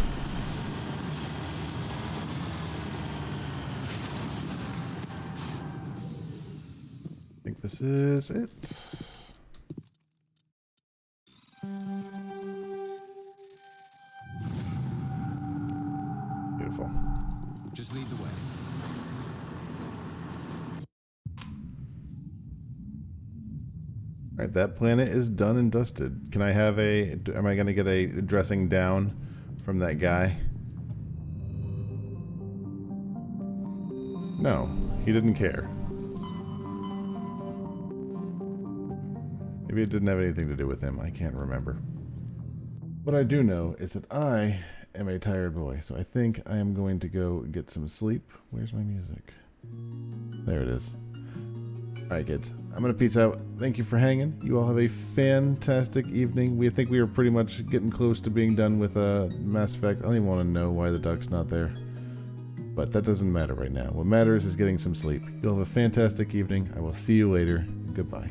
[SPEAKER 1] I think this is it. Beautiful.
[SPEAKER 8] Just lead the way.
[SPEAKER 1] Alright, that planet is done and dusted. Can I have a... Am I going to get a dressing down from that guy? No, he didn't care. Maybe it didn't have anything to do with him. I can't remember. What I do know is that I am a tired boy, so I think I am going to go get some sleep. Where's my music? There it is. Alright, kids. I'm going to peace out. Thank you for hanging. You all have a fantastic evening. We think we are pretty much getting close to being done with Mass Effect. I don't even want to know why the duck's not there. But that doesn't matter right now. What matters is getting some sleep. You'll have a fantastic evening. I will see you later. Goodbye.